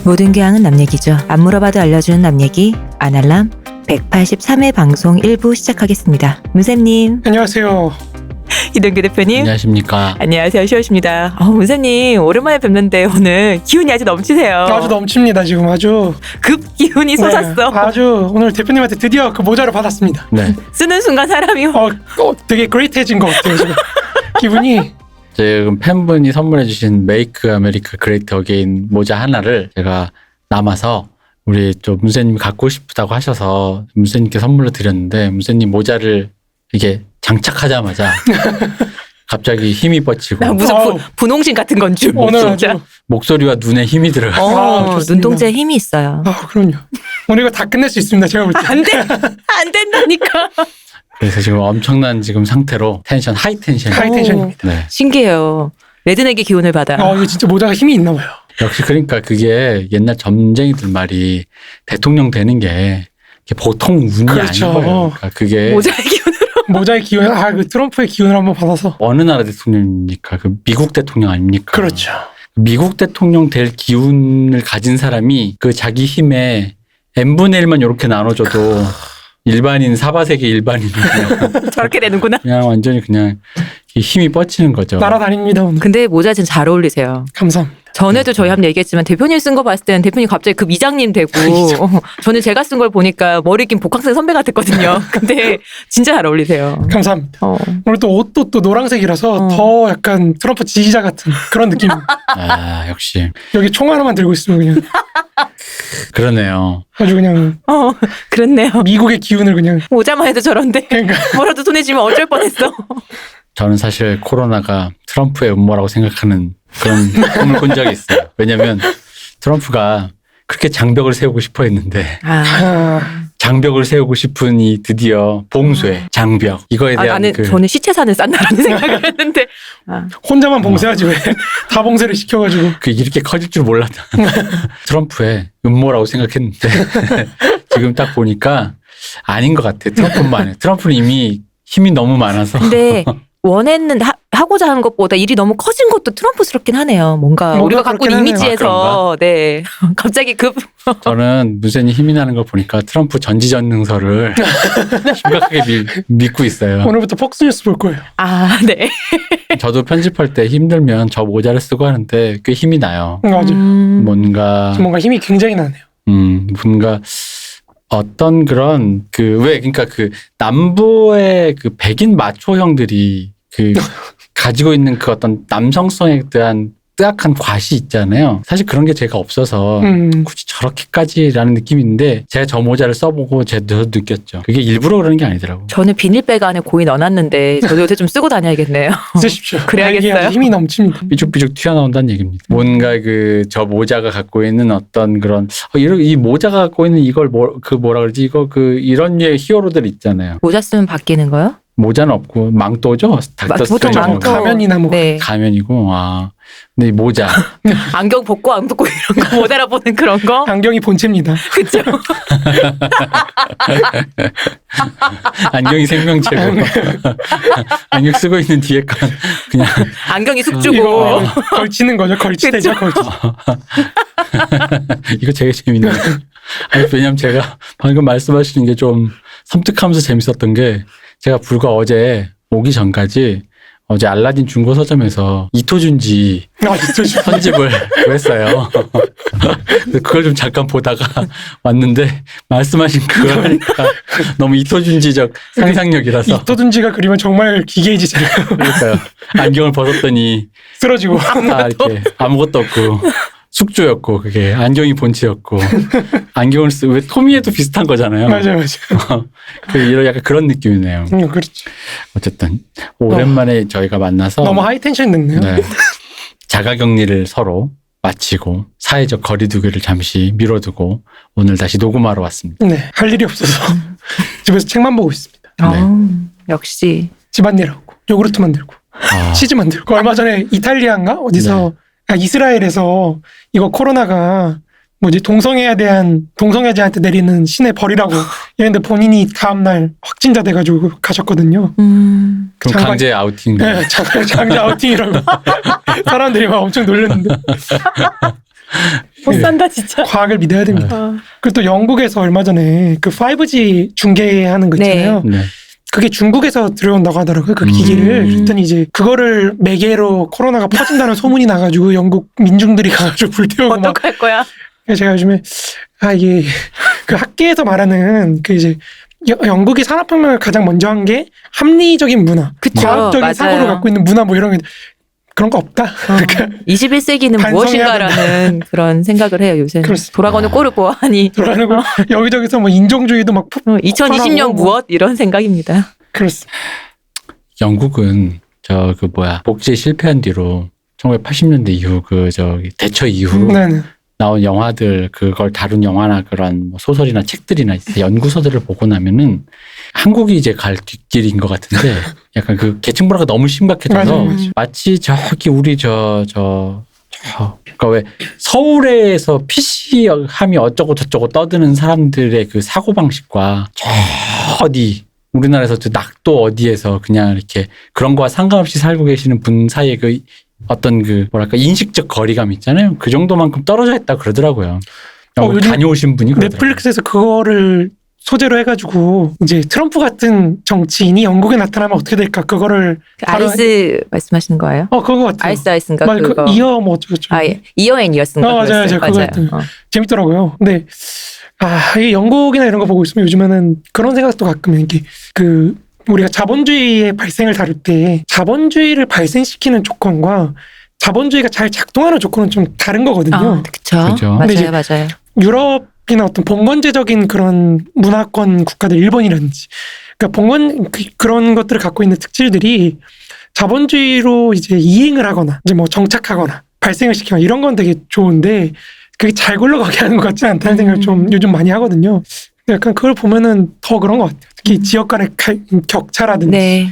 모든 교양은 남 얘기죠. 안 물어봐도 알려주는 남 얘기 아날람 183회 방송 1부 시작하겠습니다. 문쌤님, 안녕하세요. 이동규 대표님. 안녕하십니까. 안녕하세요. 시호입니다. 문쌤님 오랜만에 뵙는데 오늘 기운이 아주 넘치세요. 아주 넘칩니다. 지금 아주 급 기운이 솟았어. 아주 오늘 대표님한테 드디어 그 모자를 받았습니다. 네. 쓰는 순간 사람이 되게 그레이트해진 것 같아요. 지금 기분이. 지금 팬분이 선물해주신 메이크 아메리카 그레이트 어게인 모자 하나를 제가 남아서 우리 좀 문세님이 갖고 싶다고 하셔서 문세님께 선물로 드렸는데 문세님 모자를 이게 장착하자마자 갑자기 힘이 뻗치고 나 무슨 분홍신 같은 건 줄. 오늘 진짜. 아주 목소리와 눈에 힘이 들어가요. 좋습니다. 눈동자에 힘이 있어요. 그럼요. 오늘 이거 다 끝낼 수 있습니다. 제가 볼 때. 안 돼. 안 된다니까. 그래서 지금 엄청난 지금 상태로 텐션 하이 텐션. 하이 텐션입니다. 네. 신기해요. 레드넥의 기운을 받아. 이거 진짜 모자가 힘이 있나 봐요. 역시 그러니까 그게 옛날 점쟁이들 말이 대통령 되는 게 보통 운이 그렇죠. 아닌 거예요. 그러니까 그게 모자의 기운으로. 모자의 기운, 그 트럼프의 기운을 한번 받아서. 어느 나라 대통령입니까? 그 미국 대통령 아닙니까? 그렇죠. 미국 대통령 될 기운을 가진 사람이 그 자기 힘에 n분의 1만 이렇게 나눠줘도 일반인 사바세계 일반인은 저렇게 되는구나. 그냥 완전히 그냥 힘이 뻗치는 거죠. 날아다닙니다 오늘. 근데 모자 진짜 잘 어울리세요. 감사합니다. 전에도 저희 한번 얘기했지만 대표님 쓴 거 봤을 때는 대표님 갑자기 급 이장님 되고 저는 제가 쓴 걸 보니까 머리 긴 복학생 선배 같았거든요. 근데 진짜 잘 어울리세요. 감사합니다. 오늘 또 옷도 또 노란색이라서 어. 더 약간 트럼프 지지자 같은 그런 느낌. 역시 여기 총 하나만 들고 있으면 그냥 그러네요. 아주 그냥 그렇네요. 미국의 기운을 그냥. 모자만 해도 저런데 그러니까. 뭐라도 손에 쥐면 어쩔 뻔했어. 저는 사실 코로나가 트럼프의 음모라고 생각하는 그런 꿈을 꾼 적이 있어요. 왜냐면 트럼프가 그렇게 장벽을 세우고 싶어 했는데 장벽을 세우고 싶은 이 드디어 봉쇄, 장벽 이거에 대한 나는 저는 시체산을 쌌나라는 생각을 했는데 혼자만 봉쇄하지 왜 다 봉쇄를 시켜가지고. 그 이렇게 커질 줄 몰랐다. 트럼프의 음모라고 생각했는데 지금 딱 보니까 아닌 것 같아. 트럼프만. 트럼프는 이미 힘이 너무 많아서. 근데 원했는 하고자 하는 것보다 일이 너무 커진 것도 트럼프스럽긴 하네요. 뭔가 우리가 갖고 있는 이미지에서 네 갑자기 저는 문세님 힘이 나는 걸 보니까 트럼프 전지전능설을 심각하게 믿고 있어요. 오늘부터 폭스뉴스 볼 거예요. 네. 저도 편집할 때 힘들면 저 모자를 쓰고 하는데 꽤 힘이 나요. 맞아. 뭔가 힘이 굉장히 나네요. 뭔가 어떤 그런 그러니까 그 남부의 그 백인 마초형들이 그 가지고 있는 그 어떤 남성성에 대한 뜨악한 과시 있잖아요. 사실 그런 게 제가 없어서 굳이 저렇게까지라는 느낌인데 제가 저 모자를 써보고 저도 느꼈죠. 그게 일부러 그러는 게 아니더라고. 저는 비닐백 안에 고이 넣어놨는데 저도 요새 좀 쓰고 다녀야겠네요. 쓰십시오. 그래야겠어요. 힘이 넘칩니다. 삐죽삐죽 튀어나온다는 얘기입니다. 뭔가 저 모자가 갖고 있는 어떤 그런 이 모자가 갖고 있는 이걸 뭐라 그러지 이런 류의 히어로들 있잖아요. 모자 쓰면 바뀌는 거요? 모자는 없고 망토죠. 보통 망토. 가면이나 네. 가면이고 근데 이 모자 안경 벗고 안 벗고 이런 거 못 알아보는 그런 거. 안경이 본체입니다. 그렇죠. 안경이 생명체고 안경 쓰고 있는 뒤에 건 그냥 안경이 숙주고. 이거 걸치는 거죠. 걸치대죠. 걸치. 이거 되게 재밌네요. 왜냐면 제가 방금 말씀하시는 게 좀 섬뜩하면서 재밌었던 게 제가 불과 어제 오기 전까지 어제 알라딘 중고 서점에서 이토준지 편집을 구했어요. 그걸 좀 잠깐 보다가 왔는데 말씀하신 그걸 하니까 너무 이토준지적 상상력이라서 이토준지가 그리면 정말 기계이지잖아요. 그러니까요. 안경을 벗었더니 쓰러지고 이렇게 아무것도 없고 숙주였고 그게 안경이 본체였고 안경을 왜 토미에도 비슷한 거잖아요. 맞아요. 이런 약간 그런 느낌이네요. 그렇죠. 어쨌든 오랜만에 저희가 만나서 너무 하이텐션 됐네요. 네, 자가격리를 서로 마치고 사회적 거리두기를 잠시 미뤄두고 오늘 다시 녹음하러 왔습니다. 네, 할 일이 없어서 집에서 책만 보고 있습니다. 역시 집안일 하고 요구르트 만들고 치즈 만들고 얼마 전에 이탈리아인가 어디서 이스라엘에서 이거 코로나가 동성애자한테 내리는 신의 벌이라고 이랬는데 본인이 다음날 확진자 돼가지고 가셨거든요. 그럼 강제 아우팅. 네, 강제 아우팅이라고 사람들이 막 엄청 놀랐는데 못 산다 진짜. 과학을 믿어야 됩니다. 어. 그리고 또 영국에서 얼마 전에 그 5G 중계하는 거 있잖아요. 네. 그게 중국에서 들어온다고 하더라고요. 그 기기를. 그랬더니 이제 그거를 매개로 코로나가 퍼진다는 소문이 나가지고 영국 민중들이 가가지고 불태우고 막. 어떡할 거야? 그래서 제가 요즘에 이게 그 학계에서 말하는 그 이제 영국이 산업혁명을 가장 먼저 한 게 합리적인 문화, 그쵸, 과학적인 맞아요. 사고를 갖고 있는 문화 뭐 이런 게 그런 거 없다. 그러니까 21세기는 반성해야 무엇인가라는 그런 생각을 해요 요새는. 그렇습니다. 돌아가는 꼴을 보아하니. 돌아가고 여기저기서 뭐 인종주의도 막 2020년 폭발하고 뭐. 무엇 이런 생각입니다. 그렇습니다. 영국은 복지에 실패한 뒤로 1980년대 이후 대처 이후로 네네. 나온 영화들 그걸 다룬 영화나 그런 뭐 소설이나 책들이나 연구서들을 보고 나면은 한국이 이제 갈 뒷길인 것 같은데 약간 그 계층 불화가 너무 심각해져서 맞아요. 마치 저기 우리 그러니까 왜 서울에서 PC함이 어쩌고 저쩌고 떠드는 사람들의 그 사고방식과 저 어디 우리나라에서 저 낙도 어디에서 그냥 이렇게 그런 거와 상관없이 살고 계시는 분 사이에 그 어떤 그 뭐랄까 인식적 거리감 있잖아요. 그 정도만큼 떨어져 있다 그러더라고요. 요즘 다녀오신 분이 그러더라고요. 넷플릭스에서 그거를 소재로 해가지고 이제 트럼프 같은 정치인이 영국에 나타나면 어떻게 될까 그거를 그 아이스 말씀하시는 거예요? 그거 같아요. 아이스인가 맞아요. 그거. 이어 뭐 어쩌고저쩌고. 이어 앤 이어스인가 맞아요. 그거 하여튼 재밌더라고요. 근데 이게 영국이나 이런 거 보고 있으면 요즘에는 그런 생각도 가끔 이게 우리가 자본주의의 발생을 다룰 때 자본주의를 발생시키는 조건과 자본주의가 잘 작동하는 조건은 좀 다른 거거든요. 그렇죠. 근데 이제 맞아요. 유럽이나 어떤 봉건제적인 그런 문화권 국가들, 일본이라든지, 그러니까 그런 것들을 갖고 있는 특질들이 자본주의로 이제 이행을 하거나, 이제 뭐 정착하거나, 발생을 시키거나 이런 건 되게 좋은데, 그게 잘 굴러가게 하는 것 같지 않다는 생각을 좀 요즘 많이 하거든요. 약간 그걸 보면은 더 그런 것 같아요. 특히 지역 간의 격차라든지. 네.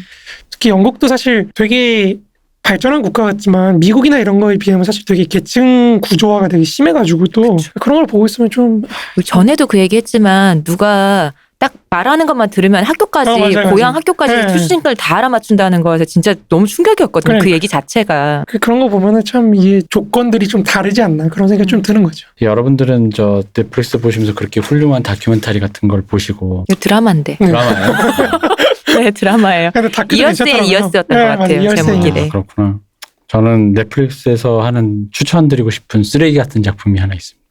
특히 영국도 사실 되게 발전한 국가 같지만 미국이나 이런 거에 비하면 사실 되게 계층 구조화가 되게 심해가지고 또 그런 걸 보고 있으면 좀 전에도 그 얘기했지만 누가 딱 말하는 것만 들으면 학교까지 맞아요. 고향 학교까지 네. 출신을 다 알아맞춘다는 거에서 진짜 너무 충격이었거든요. 그러니까. 그 얘기 자체가. 그런 거 보면은 참 이게 조건들이 좀 다르지 않나 그런 생각이 좀 드는 거죠. 여러분들은 넷플릭스 보시면서 그렇게 훌륭한 다큐멘터리 같은 걸 보시고 이거 드라마인데. 드라마예요? 네, 드라마예요. 근데 다큐도 이어스 앤 괜찮더라고요. 이어스였던 것 같아요. 맞아요. 이어스 앤 제목이. 이어스. 네. 그렇구나. 저는 넷플릭스에서 하는 추천드리고 싶은 쓰레기 같은 작품이 하나 있습니다.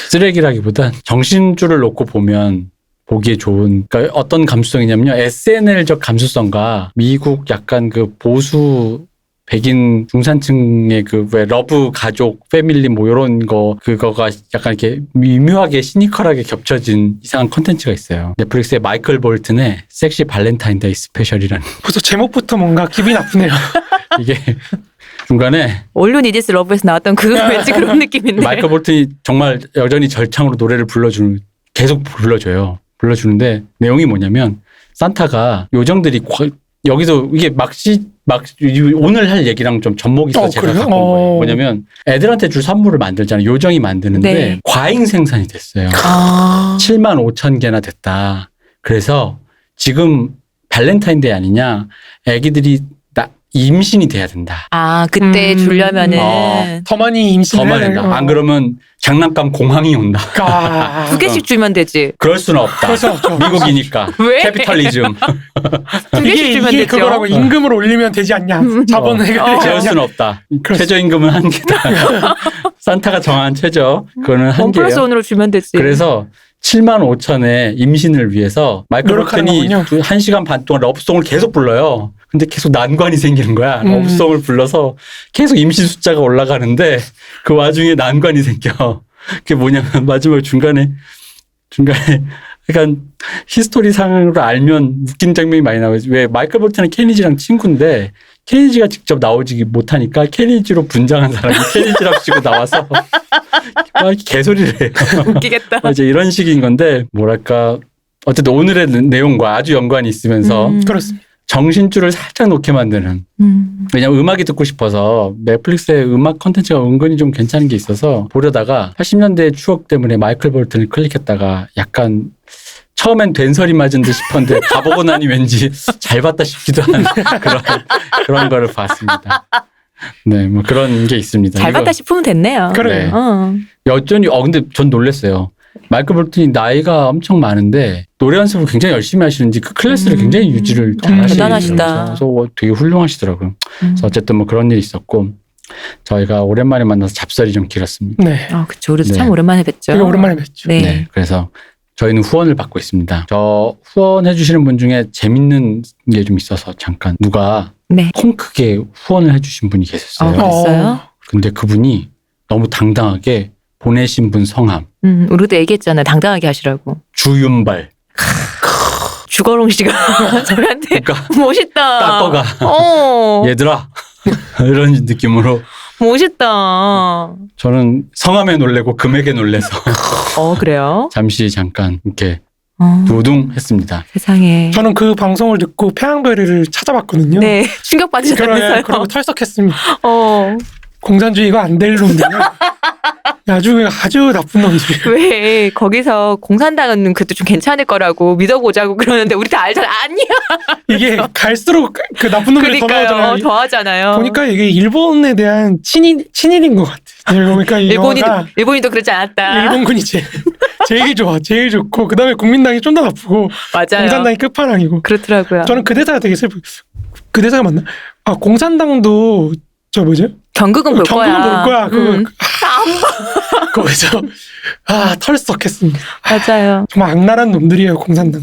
쓰레기라기보단 정신줄을 놓고 보면 보기에 좋은, 그러니까 어떤 감수성이냐면요. SNL적 감수성과 미국 약간 그 보수 백인 중산층의 그 왜 러브 가족 패밀리 뭐 이런 그거가 약간 이렇게 미묘하게 시니컬하게 겹쳐진 이상한 콘텐츠가 있어요. 넷플릭스의 마이클 볼튼의 섹시 발렌타인데이 스페셜이라는 벌써 제목부터 뭔가 기분이 나쁘네요. 이게 중간에 All You Need Is Love에서 나왔던 그 왠지 그런 느낌인데. 마이클 볼튼이 정말 여전히 절창으로 노래를 계속 불러주는데 내용이 뭐냐면 산타가 요정들이 여기서 이게 오늘 할 얘기랑 좀 접목이 있어 제가 그래요? 갖고 온 거예요. 뭐냐면 애들한테 줄 선물을 만들잖아요. 요정이 만드는데 네. 과잉 생산이 됐어요. 7만 5천 개나 됐다. 그래서 지금 발렌타인데이 아니냐. 애기들이 임신이 돼야 된다. 그때 주려면은 더 많이 임신을 더 많이 된다. 안 그러면 장난감 공황이 온다. 2개씩 주면 되지. 그럴 수는 없다. 그럴 수 없죠. 미국이니까. 왜? 캐피탈리즘. 2개씩 주면 이게 되죠. 그거라고 임금을 올리면 되지 않냐. 자본을 해결되지 재울 않냐. 수는 없다. 그렇습니다. 최저임금은 한계다. 산타가 정한 최저. 그거는 원 플러스 한계예요. 원으로 주면 되지. 그래서 7만 5천의 임신을 위해서 마이클 노력하는 볼튼이 거군요. 1시간 반 동안 러브송을 계속 불러요. 근데 계속 난관이 생기는 거야. 러브송을 불러서 계속 임신 숫자가 올라가는데 그 와중에 난관이 생겨. 그게 뭐냐면 마지막 중간에 약간 히스토리 상으로 알면 웃긴 장면이 많이 나와요. 왜 마이클 볼튼은 케니지랑 친구인데 케니지가 직접 나오지 못하니까 케니지로 분장한 사람이 케니지랍시고 나와서 막 개소리를 해요. 웃기겠다. 이제 이런 식인 건데 뭐랄까 어쨌든 오늘의 내용과 아주 연관이 있으면서 그렇습니다. 정신줄을 살짝 놓게 만드는. 왜냐면 음악이 듣고 싶어서 넷플릭스의 음악 콘텐츠가 은근히 좀 괜찮은 게 있어서 보려다가 80년대의 추억 때문에 마이클 볼튼을 클릭했다가 약간 처음엔 된소리 맞은 듯 싶었는데 가보고 나니 왠지 잘 봤다 싶기도 한 그런 거를 봤습니다. 네, 뭐 그런 게 있습니다. 잘 이거 봤다 싶으면 됐네요. 그래. 네. 어. 여전히 근데 전 놀랐어요. 마이클 볼튼이 나이가 엄청 많은데 노래 연습을 굉장히 열심히 하시는지 그 클래스를 굉장히 유지를 잘 하시는 대단하시다. 그래서 되게 훌륭하시더라고요. 그래서 어쨌든 뭐 그런 일이 있었고 저희가 오랜만에 만나서 잡설이 좀 길었습니다. 네. 그쵸. 우리도 네. 참 오랜만에 뵀죠. 되게 오랜만에 뵀죠. 네. 네, 그래서 저희는 후원을 받고 있습니다. 저 후원해 주시는 분 중에 재밌는 게 좀 있어서 잠깐 누가 네. 통 크게 후원을 해주신 분이 계셨어요. 그랬어요? 근데 그분이 너무 당당하게 보내신 분 성함 우리도 얘기했잖아요. 당당하게 하시라고. 주윤발. 주거롱 씨가 저희한테 그러니까 멋있다. 닦어가. 얘들아 이런 느낌으로 멋있다. 저는 성함에 놀래고 금액에 놀래서 그래요? 잠시 잠깐 이렇게 어, 두둥했습니다. 세상에. 저는 그 방송을 듣고 태양별이를 찾아봤거든요. 네. 충격받으셨다면서요. 그러고 털썩했습니다. 어. 공산주의가 안 될 놈들. 아주 나쁜 놈들. 왜 거기서 공산당은 그래도 좀 괜찮을 거라고 믿어보자고 그러는데 우리 다 알잖아. 아니야. 이게 갈수록 그 나쁜 놈들이 더 그러니까요. 나오잖아요. 더 하잖아요. 보니까 이게 일본에 대한 친일인 것 같아. 그러니까 이 영화가 일본인도 그러지 않았다. 일본군이 제일 좋아. 제일 좋고 그다음에 국민당이 좀 더 나쁘고 맞아요. 공산당이 끝판왕이고. 그렇더라고요. 저는 그 대사가 되게 슬프. 그 대사가 맞나? 공산당도 저 뭐죠? 경극은 볼 거야. 경극은 볼 거야. 그거 거기서 털썩했습니다. 맞아요. 정말 악랄한 놈들이에요, 공산당.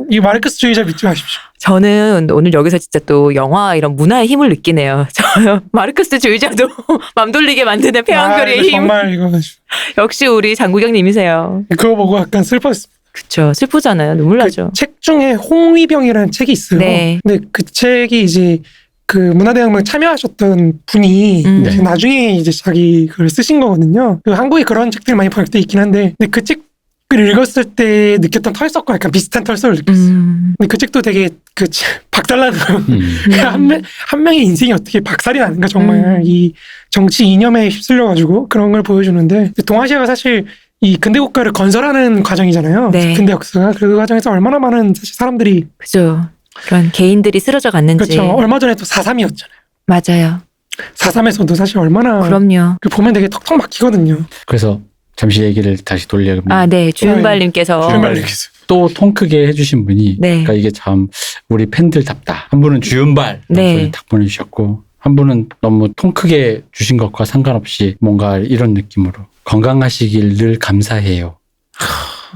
이 마르크스주의자 믿지 마십시오. 저는 오늘 여기서 진짜 또 영화 이런 문화의 힘을 느끼네요. 저 마르크스주의자도 맘 돌리게 만드는 태양별의 이거 힘. 정말 이거 역시 우리 장국영님이세요. 그거 보고 약간 슬펐어요. 그쵸. 슬프잖아요. 눈물 나죠. 책 중에 홍위병이라는 책이 있어요. 네. 근데 그 책이 이제 그 문화대혁명 참여하셨던 분이 이제 나중에 이제 자기 그걸 쓰신 거거든요. 그 한국에 그런 책들이 많이 번역돼 있긴 한데, 근데 그 책을 읽었을 때 느꼈던 털썩과 약간 비슷한 털썩을 느꼈어요. 근데 그 책도 되게 박살나는 한 명의 인생이 어떻게 박살이 나는가 정말 이 정치 이념에 휩쓸려가지고 그런 걸 보여주는데, 동아시아가 사실 이 근대 국가를 건설하는 과정이잖아요. 네. 근대 역사가 그 과정에서 얼마나 많은 사실 사람들이 그죠. 그런 개인들이 쓰러져 갔는지. 그렇죠. 얼마 전에 또 4.3이었잖아요. 맞아요. 4.3에서도 사실 얼마나 그럼요. 보면 되게 턱턱 막히거든요. 그래서 잠시 얘기를 다시 돌려보면 네. 주윤발님께서. 주윤발님께서. 또 통 크게 해주신 분이 네. 그러니까 이게 참 우리 팬들답다. 한 분은 주윤발 네. 딱 보내주셨고 한 분은 너무 통 크게 주신 것과 상관없이 뭔가 이런 느낌으로 건강하시길 늘 감사해요.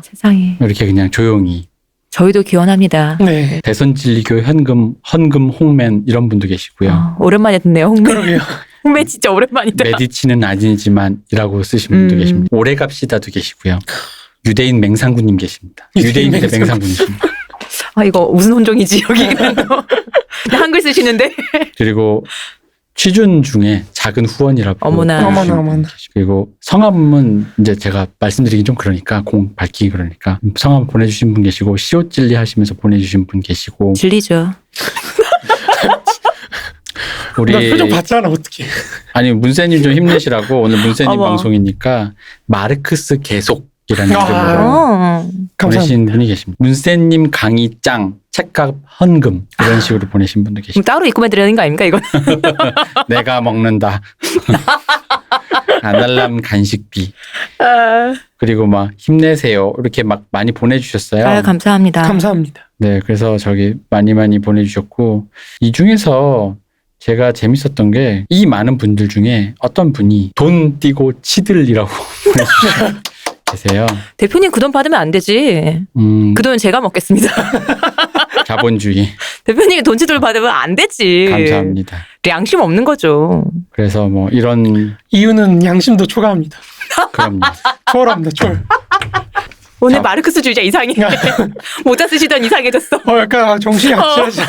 세상에. 이렇게 그냥 조용히 저희도 기원합니다. 네. 대선 진리교 헌금 홍맨 이런 분도 계시고요. 오랜만에 듣네요. 홍매. 그러게요. 홍매 진짜 오랜만이다. 메디치는 아니지만이라고 쓰신 분도 계십니다. 오래 갑시다도 계시고요. 유대인 맹상군님 계십니다. 유대인 대 맹상군님. 이거 무슨 혼종이지 여기는 또. 한글 쓰시는데. 그리고 취준 중에 작은 후원이라고. 어머나. 어머나, 어머나. 그리고 성함은 이제 제가 말씀드리기 좀 그러니까 밝히기 그러니까 성함 보내주신 분 계시고 시옷 진리 하시면서 보내주신 분 계시고 진리죠. 우리 나 표정 봤잖아 어떻게. 아니 문세님 좀 힘내시라고 오늘 문세님 어머. 방송이니까 마르크스 계속이라는 아. 이름으로 보내신 감사합니다. 분이 계십니다. 문세님 강의 짱 책값 헌금 이런 식으로 보내신 분도 그럼 계십니다. 따로 입고만 드리는 거 아닙니까 이건? 내가 먹는다. 아날람 간식비. 그리고 막 힘내세요. 이렇게 막 많이 보내주셨어요. 감사합니다. 감사합니다. 네, 그래서 저기 많이 보내주셨고 이 중에서 제가 재밌었던 게 이 많은 분들 중에 어떤 분이 돈 띄고 치들이라고 보내주셨어요. 계세요. 대표님 그 돈 받으면 안 되지. 그 돈은 제가 먹겠습니다. 자본주의. 대표님이 돈치들 받으면 안 되지. 감사합니다. 양심 없는 거죠. 그래서 뭐 이런 이유는 양심도 초과합니다. 그럼요. 초월합니다. 초월. 오늘 마르크스주의자 이상해. 모자 쓰시던 이상해졌어. 약간 정신이 악취하지.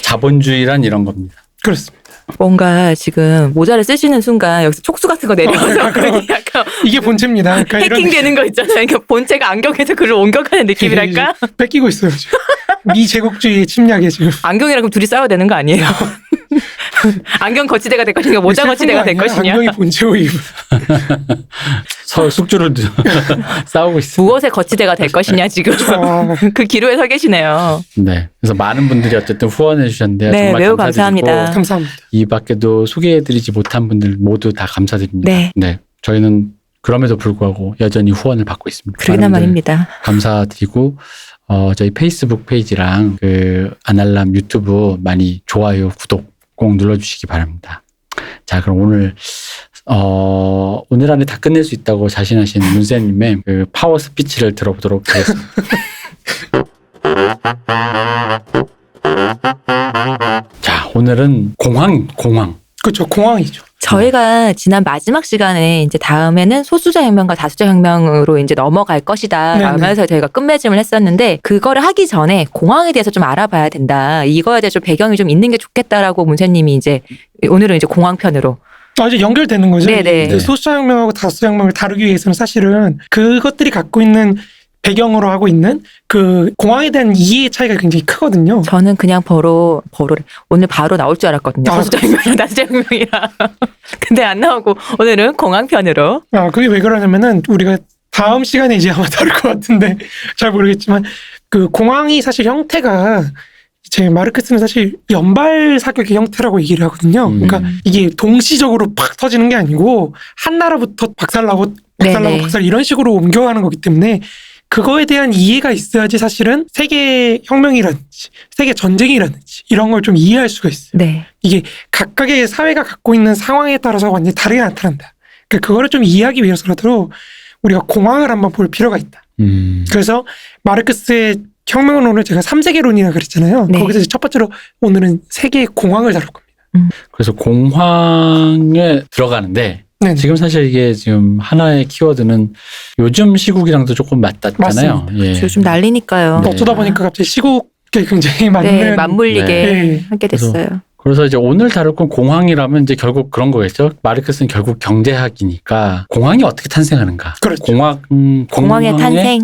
자본주의란 이런 겁니다. 그렇습니다. 뭔가 지금 모자를 쓰시는 순간 여기서 촉수 같은 거 내려와서 그러니 약간 이게 본체입니다. 그러니까 해킹되는 거 있잖아요. 그러니까 본체가 안경에서 그를 옮겨가는 느낌이랄까? 뺏기고 있어요. 지금. 미제국주의 침략에 지금. 안경이랑 그럼 둘이 싸워야 되는 거 아니에요? 안경 거치대가 될 것인가 모자 거치대가 될 것이냐? 안경이 본체고 이분. 숙주를 싸우고 있습니다. 무엇의 거치대가 될 것이냐 지금 아, 그 기로에 서 계시네요. 네. 그래서 많은 분들이 어쨌든 후원해 주셨는데요. 네, 정말 매우 감사드리고 감사합니다. 감사합니다. 이 밖에도 소개해드리지 못한 분들 모두 다 감사드립니다. 네. 저희는 그럼에도 불구하고 여전히 후원을 받고 있습니다. 그러나 많은 분들 말입니다. 감사드리고 저희 페이스북 페이지랑 그 아날람 유튜브 많이 좋아요, 구독 꼭 눌러주시기 바랍니다. 자, 그럼 오늘 안에 다 끝낼 수 있다고 자신하신 문세님의 그 파워 스피치를 들어보도록 하겠습니다. 자, 오늘은 공황. 그렇죠. 공황이죠. 저희가 지난 마지막 시간에 이제 다음에는 소수자 혁명과 다수자 혁명으로 이제 넘어갈 것이다 네네. 라면서 저희가 끝맺음을 했었는데 그거를 하기 전에 공황에 대해서 좀 알아봐야 된다. 이거에 대해서 좀 배경이 좀 있는 게 좋겠다라고 문세님이 이제 오늘은 이제 공황편으로 이제 연결되는 거죠. 네네. 이제 소수자혁명하고 다수자혁명을 다루기 위해서는 사실은 그것들이 갖고 있는 배경으로 하고 있는 그 공황에 대한 이해의 차이가 굉장히 크거든요. 저는 그냥 오늘 바로 나올 줄 알았거든요. 아, 소수자 혁명이랑 다수자 혁명이랑. 근데 안 나오고 오늘은 공황편으로. 그게 왜 그러냐면은 우리가 다음 시간에 이제 아마 다룰 것 같은데 잘 모르겠지만 그 공황이 사실 형태가 제 마르크스는 사실 연발 사격의 형태라고 얘기를 하거든요. 그러니까 이게 동시적으로 팍 터지는 게 아니고 한 나라부터 박살나고 네네. 박살 이런 식으로 옮겨가는 거기 때문에 그거에 대한 이해가 있어야지 사실은 세계 혁명이라든지 세계 전쟁이라든지 이런 걸 좀 이해할 수가 있어요. 네. 이게 각각의 사회가 갖고 있는 상황에 따라서 완전히 다르게 나타난다. 그러니까 그거를 좀 이해하기 위해서라도 우리가 공황을 한번 볼 필요가 있다. 그래서 마르크스의 혁명론을 제가 3세계론이라고 그랬잖아요. 네. 거기서 이제 첫 번째로 오늘은 세계의 공황을 다룰 겁니다. 그래서 공황에 들어가는데 네. 지금 사실 이게 지금 하나의 키워드는 요즘 시국이랑도 조금 맞닿잖아요. 예. 요즘 난리니까요. 네. 어쩌다 보니까 갑자기 시국에 굉장히 맞는 네, 맞물리게 네. 하게 됐어요. 그래서 이제 오늘 다룰 건 공황이라면 이제 결국 그런 거겠죠. 마르크스는 결국 경제학이니까 공황이 어떻게 탄생하는가. 그렇죠. 공황의 탄생,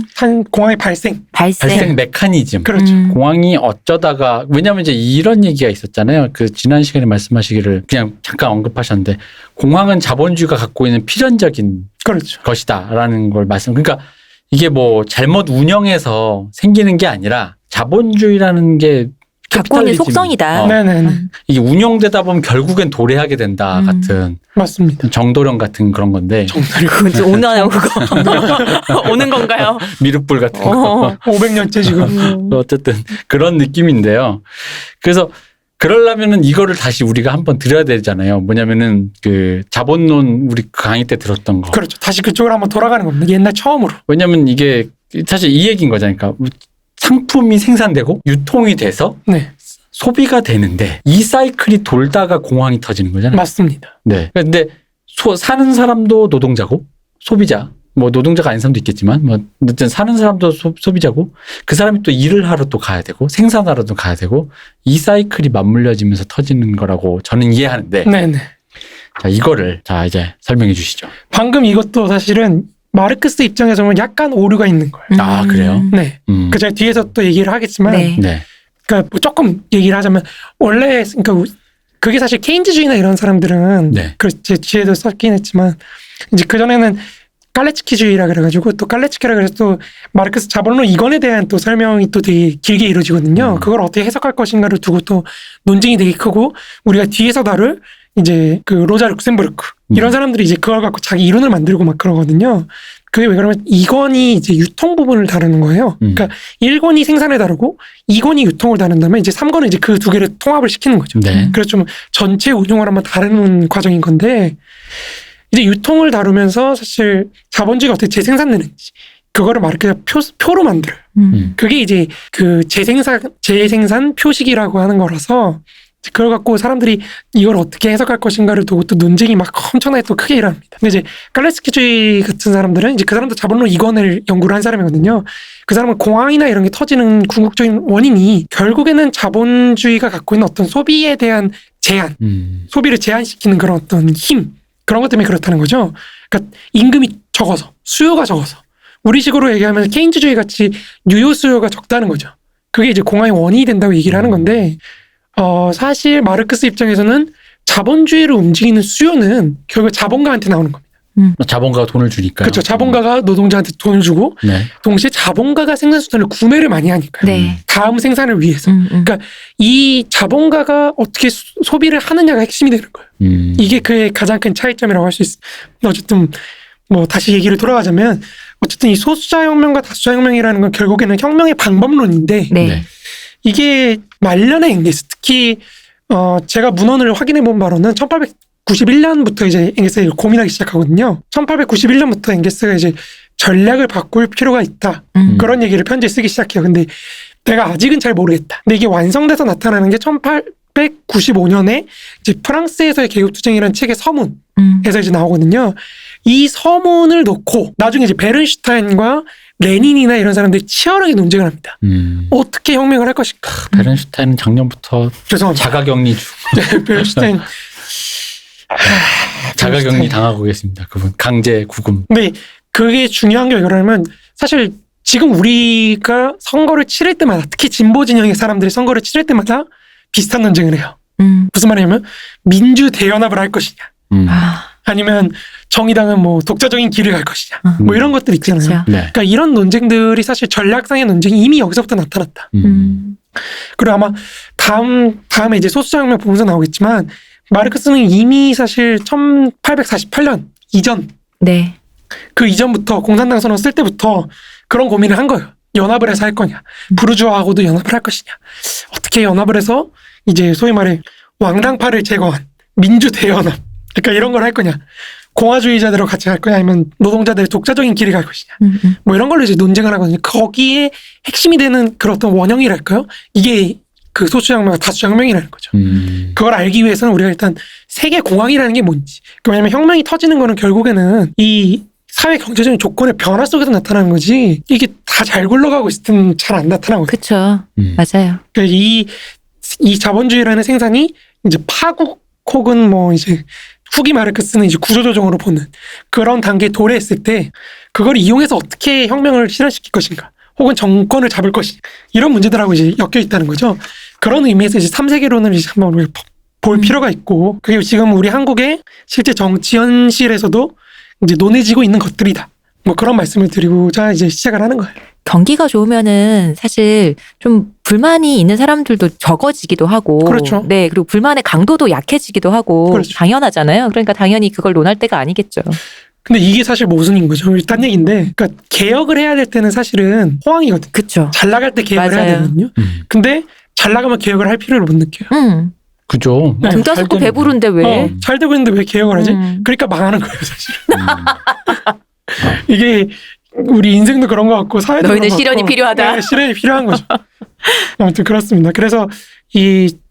공황의 발생. 발생 메커니즘. 그렇죠. 공황이 어쩌다가 왜냐하면 이제 이런 얘기가 있었잖아요. 그 지난 시간에 말씀하시기를 그냥 잠깐 언급하셨는데 공황은 자본주의가 갖고 있는 필연적인 그렇죠. 것이다라는 걸 그러니까 이게 뭐 잘못 운영해서 생기는 게 아니라 자본주의라는 게 갖고 있는 캐피탈리즘. 속성이다. 네네네. 이게 운영되다 보면 결국엔 도래하게 된다 같은 맞습니다. 정도령 같은 그런 건데 그거 오나요 그거? 오는 건가요? 미륵불 같은 거. 500년째 지금. 어쨌든 그런 느낌인데요. 그래서 그러려면은 이거를 다시 우리가 한번 들어야 되잖아요. 뭐냐면은 그 자본론 우리 강의 때 들었던 거. 그렇죠. 다시 그쪽으로 한번 돌아가는 겁니다. 옛날 처음으로. 왜냐면 이게 사실 이 얘기인 거잖아요. 그러니까 상품이 생산되고 유통이 돼서 네. 소비가 되는데 이 사이클이 돌다가 공황이 터지는 거잖아요. 맞습니다. 네. 근데 사는 사람도 노동자고 소비자. 뭐 노동자가 아닌 사람도 있겠지만 뭐 어쨌든 사는 사람도 소비자고 그 사람이 또 일을 하러 또 가야 되고 생산하러도 가야 되고 이 사이클이 맞물려지면서 터지는 거라고 저는 이해하는데 네네. 자 이거를 이제 설명해 주시죠. 방금 이것도 사실은 마르크스 입장에서는 약간 오류가 있는 거예요. 아, 그래요? 네. 그 제가 뒤에서 또 얘기를 하겠지만, 네. 네. 그러니까 뭐 조금 얘기를 하자면 원래 그러니까 그게 사실 케인즈주의나 이런 사람들은 네. 제 뒤에도 썼긴 했지만 이제 그 전에는 깔레츠키주의라 그래가지고 또 깔레츠키라 그래서 또 마르크스 자본론 이건에 대한 또 설명이 또 되게 길게 이루어지거든요. 그걸 어떻게 해석할 것인가를 두고 또 논쟁이 되게 크고 우리가 뒤에서 다룰 이제 그 로자 룩셈부르크 이런 사람들이 이제 그걸 갖고 자기 이론을 만들고 막 그러거든요. 그게 왜 그러면 2권이 이제 유통 부분을 다루는 거예요. 그러니까 1권이 생산을 다루고 2권이 유통을 다룬다면 이제 3권은 이제 그 두 개를 통합을 시키는 거죠. 네. 그래서 좀 전체 운용을 한번 다루는 과정인 건데 이제 유통을 다루면서 사실 자본주의가 어떻게 재생산되는지 그거를 마르크스가 표로 만들어요. 그게 이제 그 재생산 표식이라고 하는 거라서 그걸 갖고 사람들이 이걸 어떻게 해석할 것인가를 두고 또 논쟁이 막 엄청나게 또 크게 일어납니다. 근데 이제 깔레츠키주의 같은 사람들은 이제 그 사람도 자본론 이권을 연구를 한 사람이거든요. 그 사람은 공황이나 이런 게 터지는 궁극적인 원인이 결국에는 자본주의가 갖고 있는 어떤 소비에 대한 제한, 소비를 제한시키는 그런 어떤 힘, 그런 것 때문에 그렇다는 거죠. 그러니까 임금이 적어서, 수요가 적어서. 우리식으로 얘기하면 케인즈주의 같이 유효 수요가 적다는 거죠. 그게 이제 공황의 원인이 된다고 얘기를 하는 건데 사실 마르크스 입장에서는 자본주의를 움직이는 수요는 결국 자본가한테 나오는 겁니다. 자본가가 돈을 주니까요. 그렇죠. 자본가가 노동자한테 돈을 주고 네. 동시에 자본가가 생산수단을 구매를 많이 하니까요. 네. 다음 생산을 위해서. 음. 그러니까 이 자본가가 어떻게 소비를 하느냐가 핵심이 되는 거예요. 이게 그의 가장 큰 차이점이라고 할 수 있어요. 어쨌든 뭐 다시 얘기를 돌아가자면 어쨌든 이 소수자 혁명과 다수자 혁명이라는 건 결국에는 혁명의 방법론인데 네. 네. 이게 말년의 엥게스 특히 제가 문헌을 확인해 본 바로는 1891년부터 이제 엥게스가 고민하기 시작하거든요. 1891년부터 엥게스가 이제 전략을 바꿀 필요가 있다. 그런 얘기를 편지에 쓰기 시작해요. 근데 내가 아직은 잘 모르겠다. 근데 이게 완성돼서 나타나는 게 1895년에 이제 프랑스에서의 개국투쟁이라는 책의 서문에서 이제 나오거든요. 이 서문을 놓고 나중에 이제 베른슈타인과 레닌이나 이런 사람들이 치열하게 논쟁을 합니다. 어떻게 혁명을 할 것인가. 베른슈타인은 작년부터 죄송합니다. 자가격리 중. 네, 베른슈타인. 자가격리 당하고 계십니다. 그분 강제 구금. 근데 그게 중요한 게 왜냐면 사실 지금 우리가 선거를 치를 때마다 특히 진보 진영의 사람들이 선거를 치를 때마다 비슷한 논쟁을 해요. 무슨 말이냐면 민주 대연합을 할 것이냐 아니면 정의당은 뭐 독자적인 길을 갈 것이냐 뭐 이런 것들 있잖아요. 그쵸. 네. 그러니까 이런 논쟁들이 사실 전략상의 논쟁이 이미 여기서부터 나타났다. 그리고 아마 다음에 이제 소수자혁명 보면서 나오겠지만 마르크스는 이미 사실 1848년 이전 네. 그 이전부터 공산당 선언 쓸 때부터 그런 고민을 한 거예요. 연합을 해서 할 거냐. 부르주아하고도 연합을 할 것이냐. 어떻게 연합을 해서 이제 소위 말해 왕당파를 제거한 민주 대연합. 그러니까 이런 걸 할 거냐. 공화주의자들하고 같이 갈 거냐 아니면 노동자들의 독자적인 길을 갈 것이냐. 뭐 이런 걸로 이제 논쟁을 하거든요. 거기에 핵심이 되는 그런 어떤 원형이랄까요? 이게 그 소수혁명과 다수혁명이라는 거죠. 그걸 알기 위해서는 우리가 일단 세계 공황이라는 게 뭔지. 왜냐하면 혁명이 터지는 거는 결국에는 이 사회 경제적인 조건의 변화 속에서 나타나는 거지. 이게 다 잘 굴러가고 있을 때는 잘 안 나타나거든요. 그렇죠. 맞아요. 그러니까 이 자본주의라는 생산이 이제 파국 혹은 뭐 이제 후기 마르크스는 이제 구조조정으로 보는 그런 단계에 도래했을 때 그걸 이용해서 어떻게 혁명을 실현시킬 것인가. 혹은 정권을 잡을 것이 이런 문제들하고 이제 엮여 있다는 거죠. 그런 의미에서 이제 3세계론을 이제 한번 우리가 볼 필요가 있고 그게 지금 우리 한국의 실제 정치 현실에서도 이제 논해지고 있는 것들이다. 뭐 그런 말씀을 드리고자 이제 시작을 하는 거예요. 경기가 좋으면은 사실 좀 불만이 있는 사람들도 적어지기도 하고. 그렇죠. 네. 그리고 불만의 강도도 약해지기도 하고. 그렇죠. 당연하잖아요. 그러니까 당연히 그걸 논할 때가 아니겠죠. 근데 이게 사실 모순인 거죠. 딴 얘기인데, 그러니까 개혁을 해야 될 때는 사실은 호황이거든요. 그렇죠. 잘 나갈 때 개혁을 해야 맞아요. 되거든요. 근데 잘 나가면 개혁을 할 필요를 못 느껴요. 그죠. 네. 등 따숩고 배부른데 왜? 잘 되고 있는데 왜 개혁을 하지? 그러니까 망하는 거예요, 사실. 이게 우리 인생도 그런 것 같고 사회도 너희는 그런 것 실현이 같고. 필요하다. 네, 실현이 필요한 거죠. 아무튼 그렇습니다. 그래서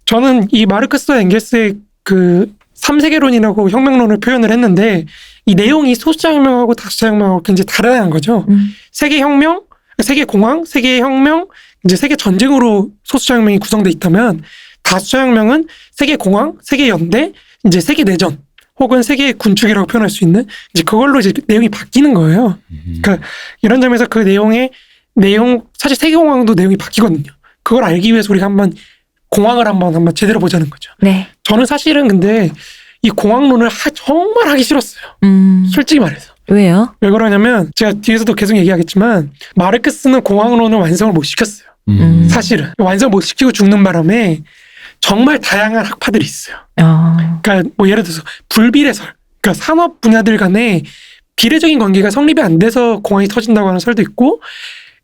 저는 이 마르크스와 엥겔스의 그 3세계론이라고 혁명론을 표현을 했는데 이 내용이 소수자혁명하고 다수자혁명하고 굉장히 다르다는 거죠. 세계혁명, 세계공황, 세계혁명, 이제 세계전쟁으로 소수자혁명이 구성돼 있다면 다수자혁명은 세계공황, 세계연대, 이제 세계내전 혹은 세계 군축이라고 표현할 수 있는 이제 그걸로 이제 내용이 바뀌는 거예요. 그러니까 이런 점에서 그 내용 사실 세계공황도 내용이 바뀌거든요. 그걸 알기 위해서 우리가 한번 공황을 한번 제대로 보자는 거죠. 네. 저는 사실은 근데 이 공황론을 정말 하기 싫었어요. 솔직히 말해서. 왜요? 왜 그러냐면 제가 뒤에서도 계속 얘기하겠지만 마르크스는 공황론을 완성을 못 시켰어요. 사실은 완성 못 시키고 죽는 바람에 정말 다양한 학파들이 있어요. 그러니까 뭐 예를 들어서 불비례설, 그러니까 산업 분야들 간에 비례적인 관계가 성립이 안 돼서 공황이 터진다고 하는 설도 있고,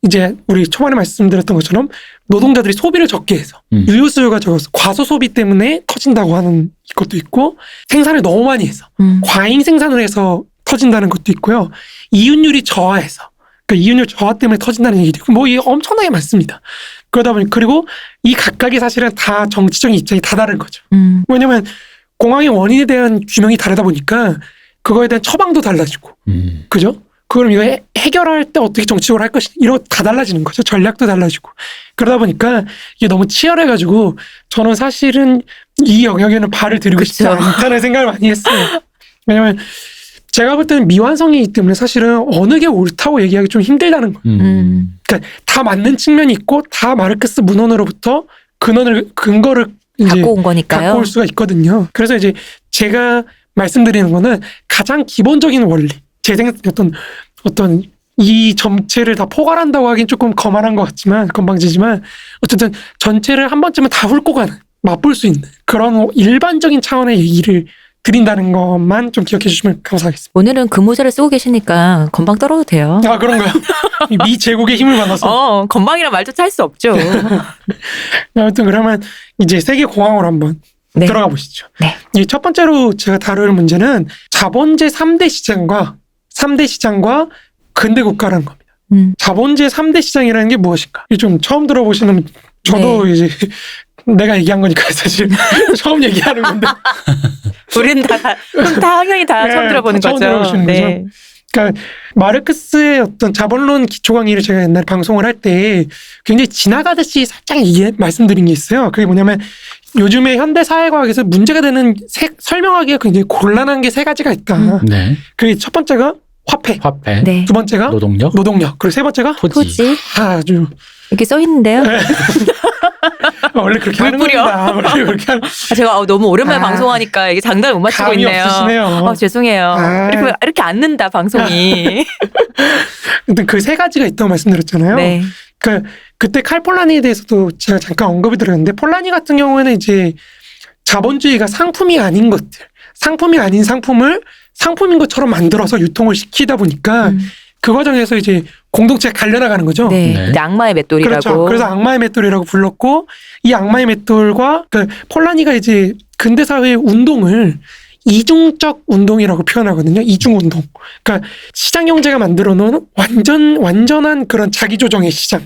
이제 우리 초반에 말씀드렸던 것처럼 노동자들이 소비를 적게 해서 유효 수요가 적어서 과소 소비 때문에 터진다고 하는 것도 있고, 생산을 너무 많이 해서 과잉 생산을 해서 터진다는 것도 있고요. 이윤율이 저하해서, 그러니까 이윤율 저하 때문에 터진다는 얘기도 있고, 뭐 이게 엄청나게 많습니다. 그러다 보니 그리고 이 각각이 사실은 다 정치적인 입장이 다 다른 거죠. 왜냐면 공황의 원인에 대한 규명이 다르다 보니까 그거에 대한 처방도 달라지고, 그죠? 그럼 이거 해결할 때 어떻게 정치적으로 할 것이 이런 거 다 달라지는 거죠. 전략도 달라지고. 그러다 보니까 이게 너무 치열해가지고 저는 사실은 이 영역에는 발을 들이고 싶지 그쵸. 않다는 생각을 많이 했어요. 왜냐면 제가 볼 때는 미완성이기 때문에 사실은 어느 게 옳다고 얘기하기 좀 힘들다는 거예요. 그러니까 다 맞는 측면이 있고 다 마르크스 문헌으로부터 근거를 이제 갖고 온 거니까요. 갖고 올 수가 있거든요. 그래서 이제 제가 말씀드리는 거는 가장 기본적인 원리, 재생 어떤 이 전체를 다 포괄한다고 하긴 조금 건방지지만 어쨌든 전체를 한 번쯤은 다 훑고 가는, 맛볼 수 있는 그런 일반적인 차원의 얘기를 드린다는 것만 좀 기억해 주시면 감사하겠습니다. 오늘은 그 모자를 쓰고 계시니까 건방 떨어도 돼요. 아, 그런가요? 미 제국의 힘을 받아서. 건방이란 말조차 할 수 없죠. 아무튼 그러면 이제 세계공황으로 한번 네. 들어가 보시죠. 네. 이 첫 번째로 제가 다룰 문제는 자본제 3대 시장과 근대 국가라는 겁니다. 자본제 3대 시장이라는 게 무엇인가? 이게 좀 처음 들어보시는, 저도 네. 이제 내가 얘기한 거니까 사실 처음 얘기하는 건데. 우리는 다 당연히 다 처음 네, 들어보는 다 처음 거죠. 들어보시는 거죠. 그러니까 마르크스의 어떤 자본론 기초 강의를 제가 옛날에 방송을 할 때 굉장히 지나가듯이 살짝 말씀드린 게 있어요. 그게 뭐냐면 요즘에 현대 사회과학에서 문제가 되는 설명하기가 굉장히 곤란한 게 세 가지가 있다. 네. 그게 첫 번째가 화폐, 화폐, 네. 두 번째가 노동력, 그리고 세 번째가 토지 아주 이렇게 써 있는데요. 원래 그렇게 하는 물 뿌려. 겁니다. 원래 그렇게 하는. 제가 너무 오랜만에 아, 방송하니까 이게 장단을 못 맞추고 감이 있네요. 없으시네요. 죄송해요. 아. 이렇게 앉는다 방송이. 근데 그 세 가지가 있다고 말씀드렸잖아요. 네. 그때 칼 폴라니에 대해서도 제가 잠깐 언급이 들었는데, 폴라니 같은 경우에는 이제 자본주의가 상품이 아닌 것들, 상품이 아닌 상품을 상품인 것처럼 만들어서 유통을 시키다 보니까 그 과정에서 이제 공동체가 갈려나가는 거죠. 네. 네. 근데 악마의 맷돌이라고. 그렇죠. 그래서 악마의 맷돌이라고 불렀고, 이 악마의 맷돌과 폴라니가 이제 근대 사회의 운동을 이중적 운동이라고 표현하거든요. 이중운동. 그러니까 시장 경제가 만들어 놓은 완전한 그런 자기 조정의 시장.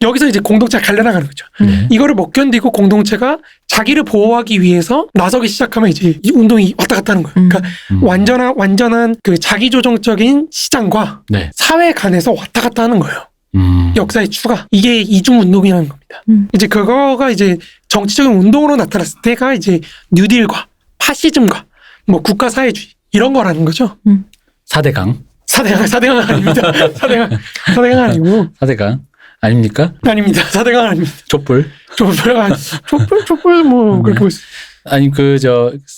여기서 이제 공동체가 갈려나가는 거죠. 이거를 못 견디고 공동체가 자기를 보호하기 위해서 나서기 시작하면 이제 이 운동이 왔다 갔다 하는 거예요. 그러니까 완전한 그 자기 조정적인 시장과 네. 사회 간에서 왔다 갔다 하는 거예요. 역사의 추가. 이게 이중운동이라는 겁니다. 이제 그거가 이제 정치적인 운동으로 나타났을 때가 이제 뉴딜과 파시즘과 뭐 국가사회주의 이런 거라는 거죠. 4대강. 4대강 아닙니다. 4대강 아니고. 4대강. 아닙니까? 아닙니다. 4대강 아닙니다. 촛불. 촛불 뭐 그렇게 보시. 아니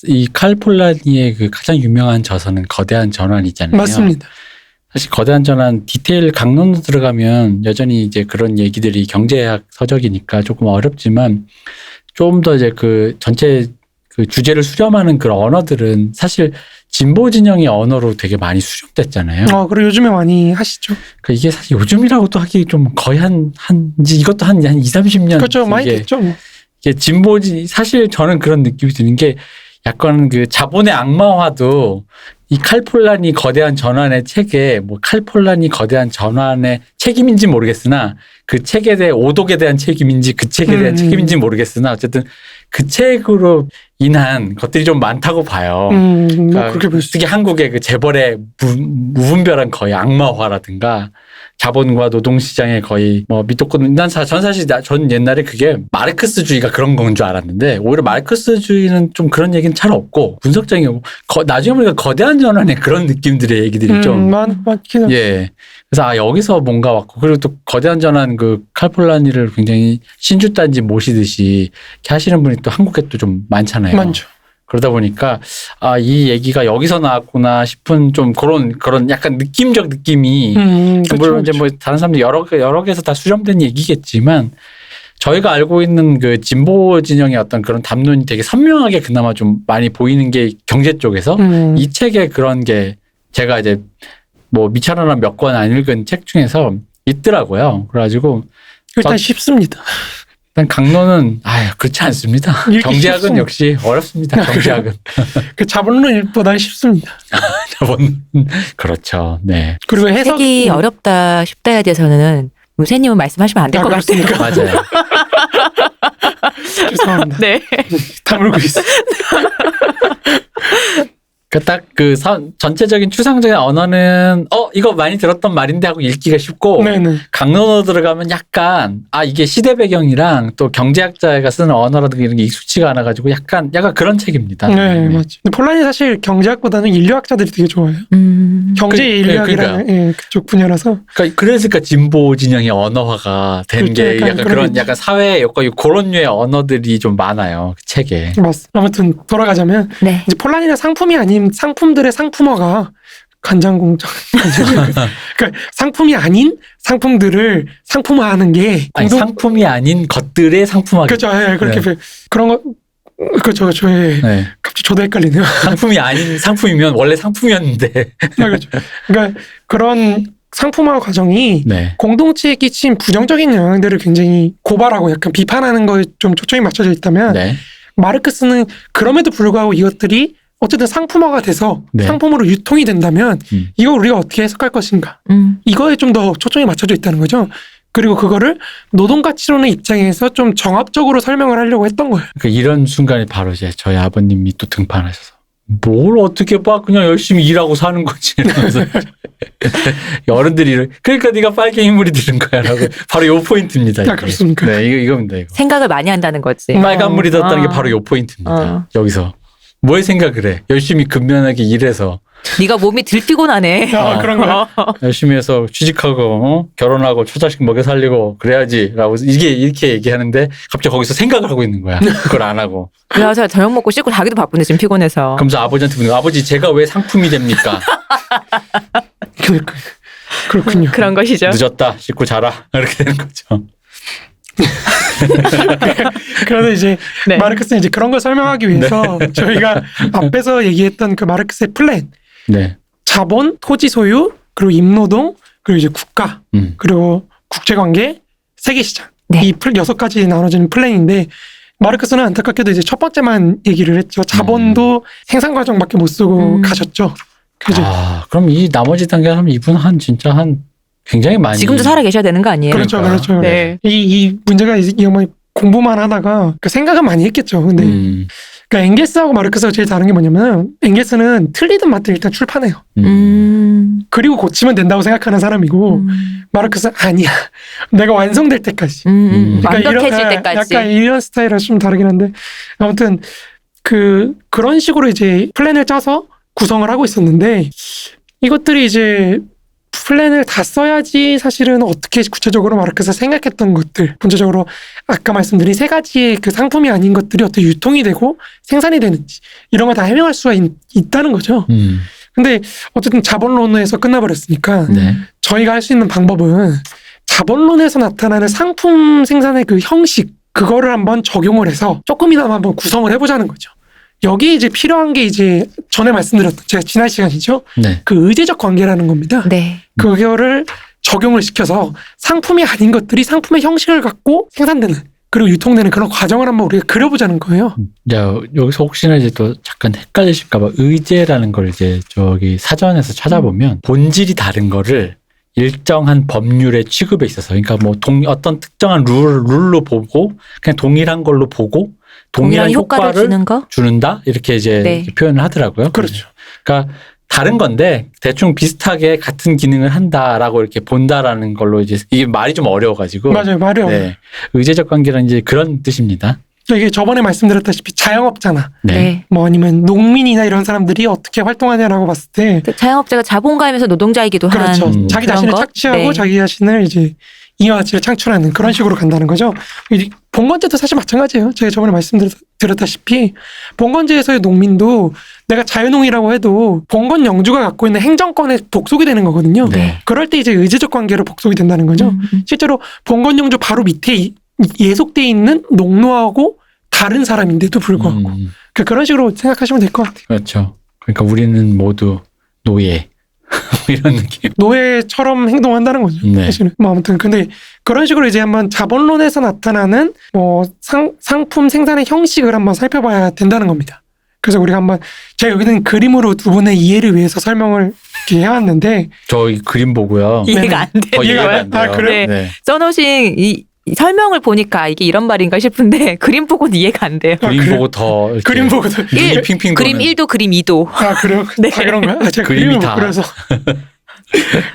이 칼 폴라니의 그 가장 유명한 저서는 거대한 전환이잖아요. 맞습니다. 사실 거대한 전환 디테일 강론으로 들어가면 여전히 이제 그런 얘기들이 경제학 서적이니까 조금 어렵지만 좀 더 이제 그 전체 그 주제를 수렴하는 그런 언어들은 사실 진보 진영의 언어로 되게 많이 수렴됐잖아요. 그리고 요즘에 많이 하시죠. 그러니까 이게 사실 요즘이라고 또 하기 좀 거의 이제 이것도 한 2, 30년. 그렇죠. 많이 됐죠. 이게 사실 저는 그런 느낌이 드는 게 약간 그 자본의 악마화도 이 칼폴라니 거대한 전환의 책에 뭐 칼폴라니 거대한 전환의 책임인지 모르겠으나 그 책에 대해 오독에 대한 책임인지 그 책에 대한 책임인지 모르겠으나 어쨌든 그 책으로 인한 것들이 좀 많다고 봐요. 뭐 그렇게 볼 수. 특히 한국의 그 재벌의 무분별한 거의 악마화라든가 자본과 노동시장의 거의 뭐 밑도권. 전 옛날에 그게 마르크스주의가 그런 건 줄 알았는데 오히려 마르크스주의는 좀 그런 얘기는 잘 없고 분석적이고 나중에 보니까 거대한 전환의 그런 느낌들의 얘기들이 좀 많긴 하죠. 예. 그래서 여기서 뭔가 왔고 그리고 또 거대한 전환 그 칼폴라니를 굉장히 신주단지 모시듯이 이렇게 하시는 분이 또 한국에 또 좀 많잖아요. 많죠. 그러다 보니까 이 얘기가 여기서 나왔구나 싶은 좀 그런 약간 느낌적 느낌이 물론 이제 뭐 다른 사람들 여러 개에서 다 수렴된 얘기겠지만 저희가 알고 있는 그 진보 진영의 어떤 그런 담론이 되게 선명하게 그나마 좀 많이 보이는 게 경제 쪽에서 이 책에 그런 게 제가 이제 뭐 미처럼 몇 권 안 읽은 책 중에서 있더라고요. 그래가지고 일단 쉽습니다. 일단 강론은 그렇지 않습니다. 경제학은 쉽습니다. 역시 어렵습니다. 경제학은. 그 자본론보다는 쉽습니다. 그렇죠. 네. 그리고 해석 책이 어렵다 쉽다에 대해서는 문세님은 말씀하시면 안 될 것 같아요. 맞아요. 죄송합니다. 네. 다물고 있어. 딱 전체적인 추상적인 언어는 이거 많이 들었던 말인데 하고 읽기가 쉽고 네네. 강론어로 들어가면 약간 이게 시대 배경이랑 또 경제학자가 쓰는 언어라든가 이런 게 익숙치가 않아가지고 약간 그런 책입니다. 네, 맞죠. 근데 폴란이 사실 경제학보다는 인류학자들이 되게 좋아해요. 경제 인류학이라는 그쪽 분야라서. 그러니까 진보 진영의 언어화가 된 게 약간 사회에 그런 류의 언어들이 좀 많아요. 그 책에. 맞습니다. 아무튼 돌아가자면 네. 이제 폴란이는 상품이 아닌 아버님 상품들의 상품화가 간장공장. 그러니까 상품이 아닌 상품들을 상품화하는 게 아니, 상품이 아닌 것들의 상품화. 그렇죠. 예, 그렇게 네. 그런 거 그렇죠. 예. 네. 갑자기 저도 헷갈리네요. 상품이 아닌 상품이면 원래 상품이었는데. 그렇죠. 그러니까 그런 상품화 과정이 네. 공동체에 끼친 부정적인 영향들을 굉장히 고발하고 약간 비판하는 거에 좀 초점이 맞춰져 있다면 네. 마르크스는 그럼에도 불구하고 이것들이 어쨌든 상품화가 돼서 네. 상품으로 유통이 된다면 이걸 우리가 어떻게 해석할 것인가 이거에 좀 더 초점이 맞춰져 있다는 거죠. 그리고 그거를 노동가치론의 입장에서 좀 정합적으로 설명을 하려고 했던 거예요. 그러니까 이런 순간에 바로 이제 저희 아버님이 또 등판하셔서 뭘 어떻게 봐 그냥 열심히 일하고 사는 거지 이러면서 어른들이 그러니까 네가 빨갱이 인물이 되는 거야라고 바로 요 포인트입니다. 아, 그렇습니까? 네, 이겁니다. 이거. 생각을 많이 한다는 거지. 빨간 물이 떴다는 게 어. 바로 요 포인트입니다. 어. 여기서 뭘 생각을 해? 열심히 근면하게 일해서 네가 몸이 들피곤하네. 아, 그런 거야. 열심히 해서 취직하고 결혼하고 처자식 먹여 살리고 그래야지라고 이게 이렇게 얘기하는데 갑자기 거기서 생각을 하고 있는 거야. 그걸 안 하고. 그래서 저녁 먹고 씻고 자기도 바쁜데 지금 피곤해서. 그러면서 아버지한테 묻는 거야. 아버지 제가 왜 상품이 됩니까? 그렇군요. 그런 것이죠. 늦었다. 씻고 자라. 이렇게 되는 거죠. 그래서 이제 네. 마르크스는 이제 그런 걸 설명하기 위해서 저희가 앞에서 얘기했던 그 마르크스의 플랜, 네. 자본, 토지 소유, 그리고 임노동, 그리고 이제 국가, 그리고 국제관계, 세계시장 네. 이 6가지 나눠지는 플랜인데 마르크스는 안타깝게도 이제 첫 번째만 얘기를 했죠. 자본도 생산 과정밖에 못 쓰고 가셨죠. 그죠? 아, 그럼 이 나머지 단계 하면 이분 진짜 굉장히 많이. 지금도 살아 계셔야 되는 거 아니에요? 그렇죠, 그러니까. 그렇죠. 네. 이 문제가 이 어머니 공부만 하다가 그 생각은 많이 했겠죠. 근데 그러니까 엥게스하고 마르크스가 제일 다른 게 뭐냐면 엥게스는 틀리든 맞든 일단 출판해요. 그리고 고치면 된다고 생각하는 사람이고 마르크스는 아니야. 내가 완성될 때까지. 완벽해질 때까지. 약간 이런 스타일은 좀 다르긴 한데 아무튼 그런 식으로 이제 플랜을 짜서 구성을 하고 있었는데 이것들이 이제 플랜을 다 써야지 사실은 어떻게 구체적으로 마르크스가 생각했던 것들 본질적으로 아까 말씀드린 3가지의 그 상품이 아닌 것들이 어떻게 유통이 되고 생산이 되는지 이런 거 다 해명할 수가 있다는 거죠. 근데 어쨌든 자본론에서 끝나버렸으니까 네. 저희가 할 수 있는 방법은 자본론에서 나타나는 상품 생산의 그 형식 그거를 한번 적용을 해서 조금이나마 한번 구성을 해보자는 거죠. 여기 이제 필요한 게 이제 전에 말씀드렸던 제가 지난 시간이죠. 네. 그 의제적 관계라는 겁니다. 네. 그거를 적용을 시켜서 상품이 아닌 것들이 상품의 형식을 갖고 생산되는 그리고 유통되는 그런 과정을 한번 우리가 그려보자는 거예요. 야, 여기서 혹시나 이제 또 잠깐 헷갈리실까봐 의제라는 걸 이제 저기 사전에서 찾아보면 본질이 다른 거를 일정한 법률의 취급에 있어서 그러니까 뭐 어떤 특정한 룰로 보고 그냥 동일한 걸로 보고 동일한 효과를 주는 거? 주는다 이렇게 이제 네. 표현을 하더라고요. 그렇죠. 그러니까 다른 건데 대충 비슷하게 같은 기능을 한다라고 이렇게 본다라는 걸로 이제 이게 말이 좀 어려워가지고 맞아요. 말이 어려워요. 네. 의제적 관계란 이제 그런 뜻입니다. 이게 저번에 말씀드렸다시피 자영업자나 네. 뭐 아니면 농민이나 이런 사람들이 어떻게 활동하냐라고 봤을 때 자영업자가 자본가이면서 노동자이기도 그렇죠. 한 자기 그런 자신을 것? 착취하고 네. 자기 자신을 이제 이화가치를 창출하는 그런 식으로 간다는 거죠. 봉건제도 사실 마찬가지예요. 제가 저번에 말씀드렸다시피 봉건제에서의 농민도 내가 자유농이라고 해도 봉건 영주가 갖고 있는 행정권에 복속이 되는 거거든요. 네. 그럴 때 이제 의제적 관계로 복속이 된다는 거죠. 실제로 봉건 영주 바로 밑에 예속돼 있는 농노하고 다른 사람인데도 불구하고 그러니까 그런 식으로 생각하시면 될 것 같아요. 그렇죠. 그러니까 우리는 모두 노예 이런 느낌. 노예처럼 행동한다는 거죠. 네. 사실은. 뭐 아무튼 근데 그런 식으로 이제 한번 자본론에서 나타나는 뭐 상품 생산의 형식을 한번 살펴봐야 된다는 겁니다. 그래서 우리가 한번 제가 여기는 그림으로 두 분의 이해를 위해서 설명을 이렇게 해왔는데 저 이 그림 보고요. 이해가 안 더 되는 이해가 거예요. 안 돼요. 아, 그래요? 네. 써놓으신 이 설명을 보니까 이게 이런 말인가 싶은데 그림 보고는 이해가 안 돼요. 그림 그래요? 보고 더 이렇게 그림 보고도 눈이 핑핑 그림 도는. 1도 그림 2도. 아 그래요? 네. 다 그런 거야? 아, 제가 그림이 그림을 못 다. 그려서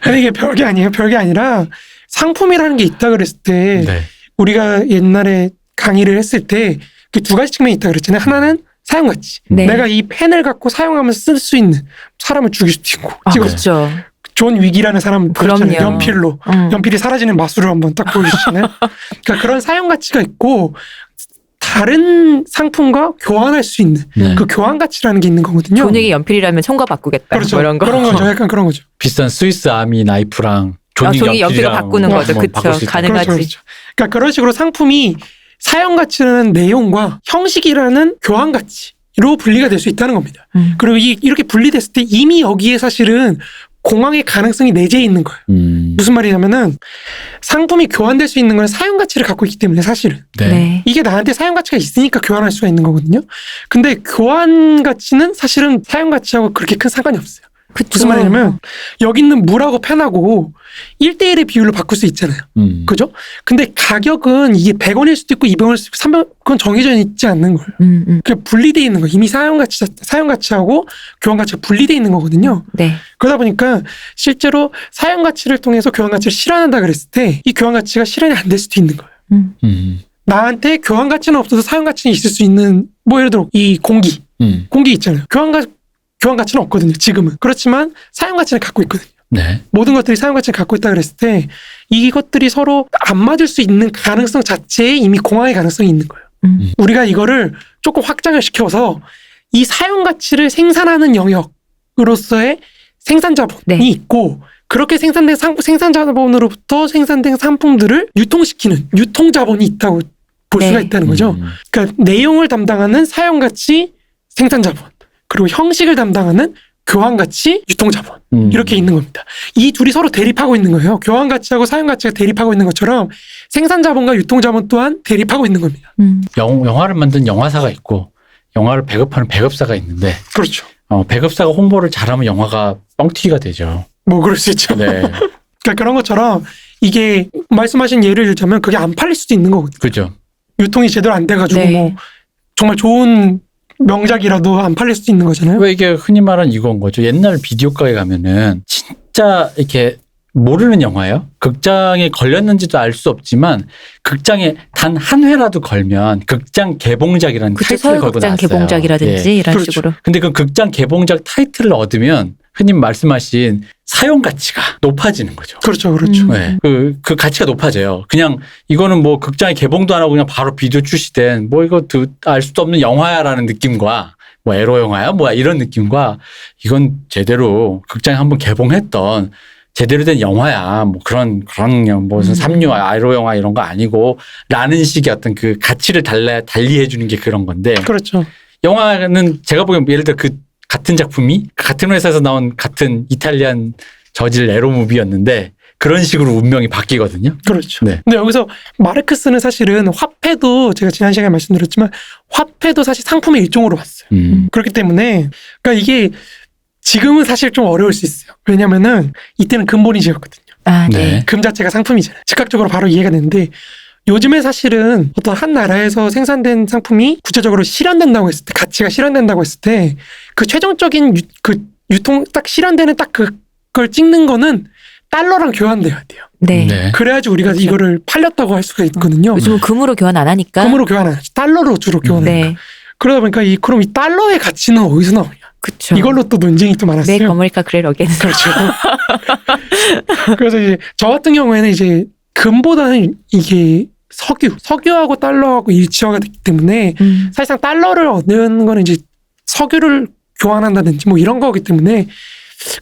아니 이게 별게 아니에요. 별게 아니라 상품이라는 게 있다 그랬을 때 네. 우리가 옛날에 강의를 했을 때 그 2가지 측면이 있다 그랬잖아요. 하나는 사용가치. 네. 내가 이 펜을 갖고 사용하면서 쓸 수 있는 사람을 죽일 수도 있고. 아, 지금 그렇죠. 존 윅이라는 사람 보셨잖아요. 그럼요. 연필로. 연필이 사라지는 마술을 한번 딱 보여주시잖아요. 그러니까 그런 사용가치가 있고 다른 상품과 교환할 수 있는 네. 그 교환 가치라는 게 있는 거거든요. 존에게 연필이라면 총과 바꾸겠다. 그렇죠. 뭐 이런 거. 그런 거죠. 약간 그런 거죠. 비싼 스위스 아미 나이프랑 종이 종이 연필로 연필이랑 바꾸는 뭐 거죠. 뭐 그쵸. 바꿀 수 있다. 가능하지. 그렇죠. 그러니까 그런 식으로 상품이 사용 가치라는 내용과 형식이라는 교환 가치로 분리가 될 수 있다는 겁니다. 그리고 이렇게 분리됐을 때 이미 여기에 사실은 공황의 가능성이 내재해 있는 거예요. 무슨 말이냐면은 상품이 교환될 수 있는 건 사용 가치를 갖고 있기 때문에 사실은 네. 네. 이게 나한테 사용 가치가 있으니까 교환할 수가 있는 거거든요. 근데 교환 가치는 사실은 사용 가치하고 그렇게 큰 상관이 없어요. 그쵸. 무슨 말이냐면 여기 있는 물하고 펜하고 1대1의 비율로 바꿀 수 있잖아요. 그죠? 근데 가격은 이게 100원일 수도 있고 200원일 수도 있고 300원 그건 정해져 있지 않는 거예요. 그냥 분리되어 있는 거예요. 이미 사용 가치하고 교환 가치가 분리되어 있는 거거든요. 네. 그러다 보니까 실제로 사용 가치를 통해서 교환 가치를 실현한다 그랬을 때 이 교환 가치가 실현이 안 될 수도 있는 거예요. 나한테 교환 가치는 없어서 사용 가치는 있을 수 있는 뭐 예를 들어 이 공기 있잖아요. 교환 가치는 없거든요. 지금은. 그렇지만 사용 가치는 갖고 있거든요. 네. 모든 것들이 사용 가치를 갖고 있다 그랬을 때 이것들이 서로 안 맞을 수 있는 가능성 자체에 이미 공황의 가능성이 있는 거예요. 우리가 이거를 조금 확장을 시켜서 이 사용 가치를 생산하는 영역으로서의 생산 자본이 네. 있고 그렇게 생산된 생산 자본으로부터 생산된 상품들을 유통시키는 유통 자본이 있다고 볼 네. 수가 있다는 거죠. 그러니까 내용을 담당하는 사용 가치, 생산 자본, 그리고 형식을 담당하는 교환 가치, 유통 자본 이렇게 있는 겁니다. 이 둘이 서로 대립하고 있는 거예요. 교환 가치하고 사용 가치가 대립하고 있는 것처럼 생산 자본과 유통 자본 또한 대립하고 있는 겁니다. 영화를 만든 영화사가 있고 영화를 배급하는 배급사가 있는데 그렇죠. 배급사가 홍보를 잘하면 영화가 뻥튀기가 되죠. 뭐 그럴 수 있죠. 네. 그러니까 그런 것처럼 이게 말씀하신 예를 들자면 그게 안 팔릴 수도 있는 거거든요. 그죠. 유통이 제대로 안 돼가지고 네. 뭐 정말 좋은 명작이라도 안 팔릴 수도 있는 거잖아요. 왜 이게 흔히 말하는 이건 거죠. 옛날 비디오가에 가면은 진짜 이렇게 모르는 영화예요. 극장에 걸렸는지도 알 수 없지만 극장에 단 한 회라도 걸면 극장 개봉작이라는 그쵸. 타이틀을 걸고 서울극장 나왔어요. 개봉작이라든지 예. 이런 그렇죠. 식으로. 근데 그 극장 개봉작 타이틀을 얻으면 흔히 말씀하신 사용 가치가 높아지는 거죠. 그렇죠, 그렇죠. 네. 그 가치가 높아져요. 그냥 이거는 뭐 극장에 개봉도 안 하고 그냥 바로 비디오 출시된 뭐 이거 알 수도 없는 영화야라는 느낌과 뭐 에로 영화야 뭐야 이런 느낌과 이건 제대로 극장에 한번 개봉했던 제대로 된 영화야 뭐 그런 무슨 삼류 에로 영화 이런 거 아니고 라는 식의 어떤 그 가치를 달리해 주는 게 그런 건데 그렇죠. 영화는 제가 보기엔 예를 들어 그 같은 작품이 같은 회사에서 나온 같은 이탈리안 저질 에로 무비였는데 그런 식으로 운명이 바뀌거든요. 그렇죠. 네. 근데 여기서 마르크스는 사실은 화폐도 제가 지난 시간에 말씀드렸지만 화폐도 사실 상품의 일종으로 봤어요. 그렇기 때문에 그러니까 이게 지금은 사실 좀 어려울 수 있어요. 왜냐면은 이때는 금본위제였거든요. 아, 네. 네. 금 자체가 상품이잖아요. 즉각적으로 바로 이해가 되는데 요즘에 사실은 어떤 한 나라에서 생산된 상품이 구체적으로 실현된다고 했을 때 가치가 실현된다고 했을 때 그 최종적인 유통 딱 실현되는 딱 그걸 찍는 거는 달러랑 교환돼야 돼요. 네. 네. 그래야지 우리가 그렇죠. 이거를 팔렸다고 할 수가 있거든요. 요즘은 금으로 교환 안 하니까. 금으로 교환 안 하지. 달러로 주로 교환하니까. 네. 그러다 보니까 그럼 이 달러의 가치는 어디서 나오냐. 그쵸. 이걸로 또 논쟁이 또 많았어요. 내 거물까 그래 어겐. 그렇죠. 그래서 이제 저 같은 경우에는 이제 금보다는 이게 석유하고 달러하고 일치화가 됐기 때문에 사실상 달러를 얻는 거는 이제 석유를 교환한다든지 뭐 이런 거기 때문에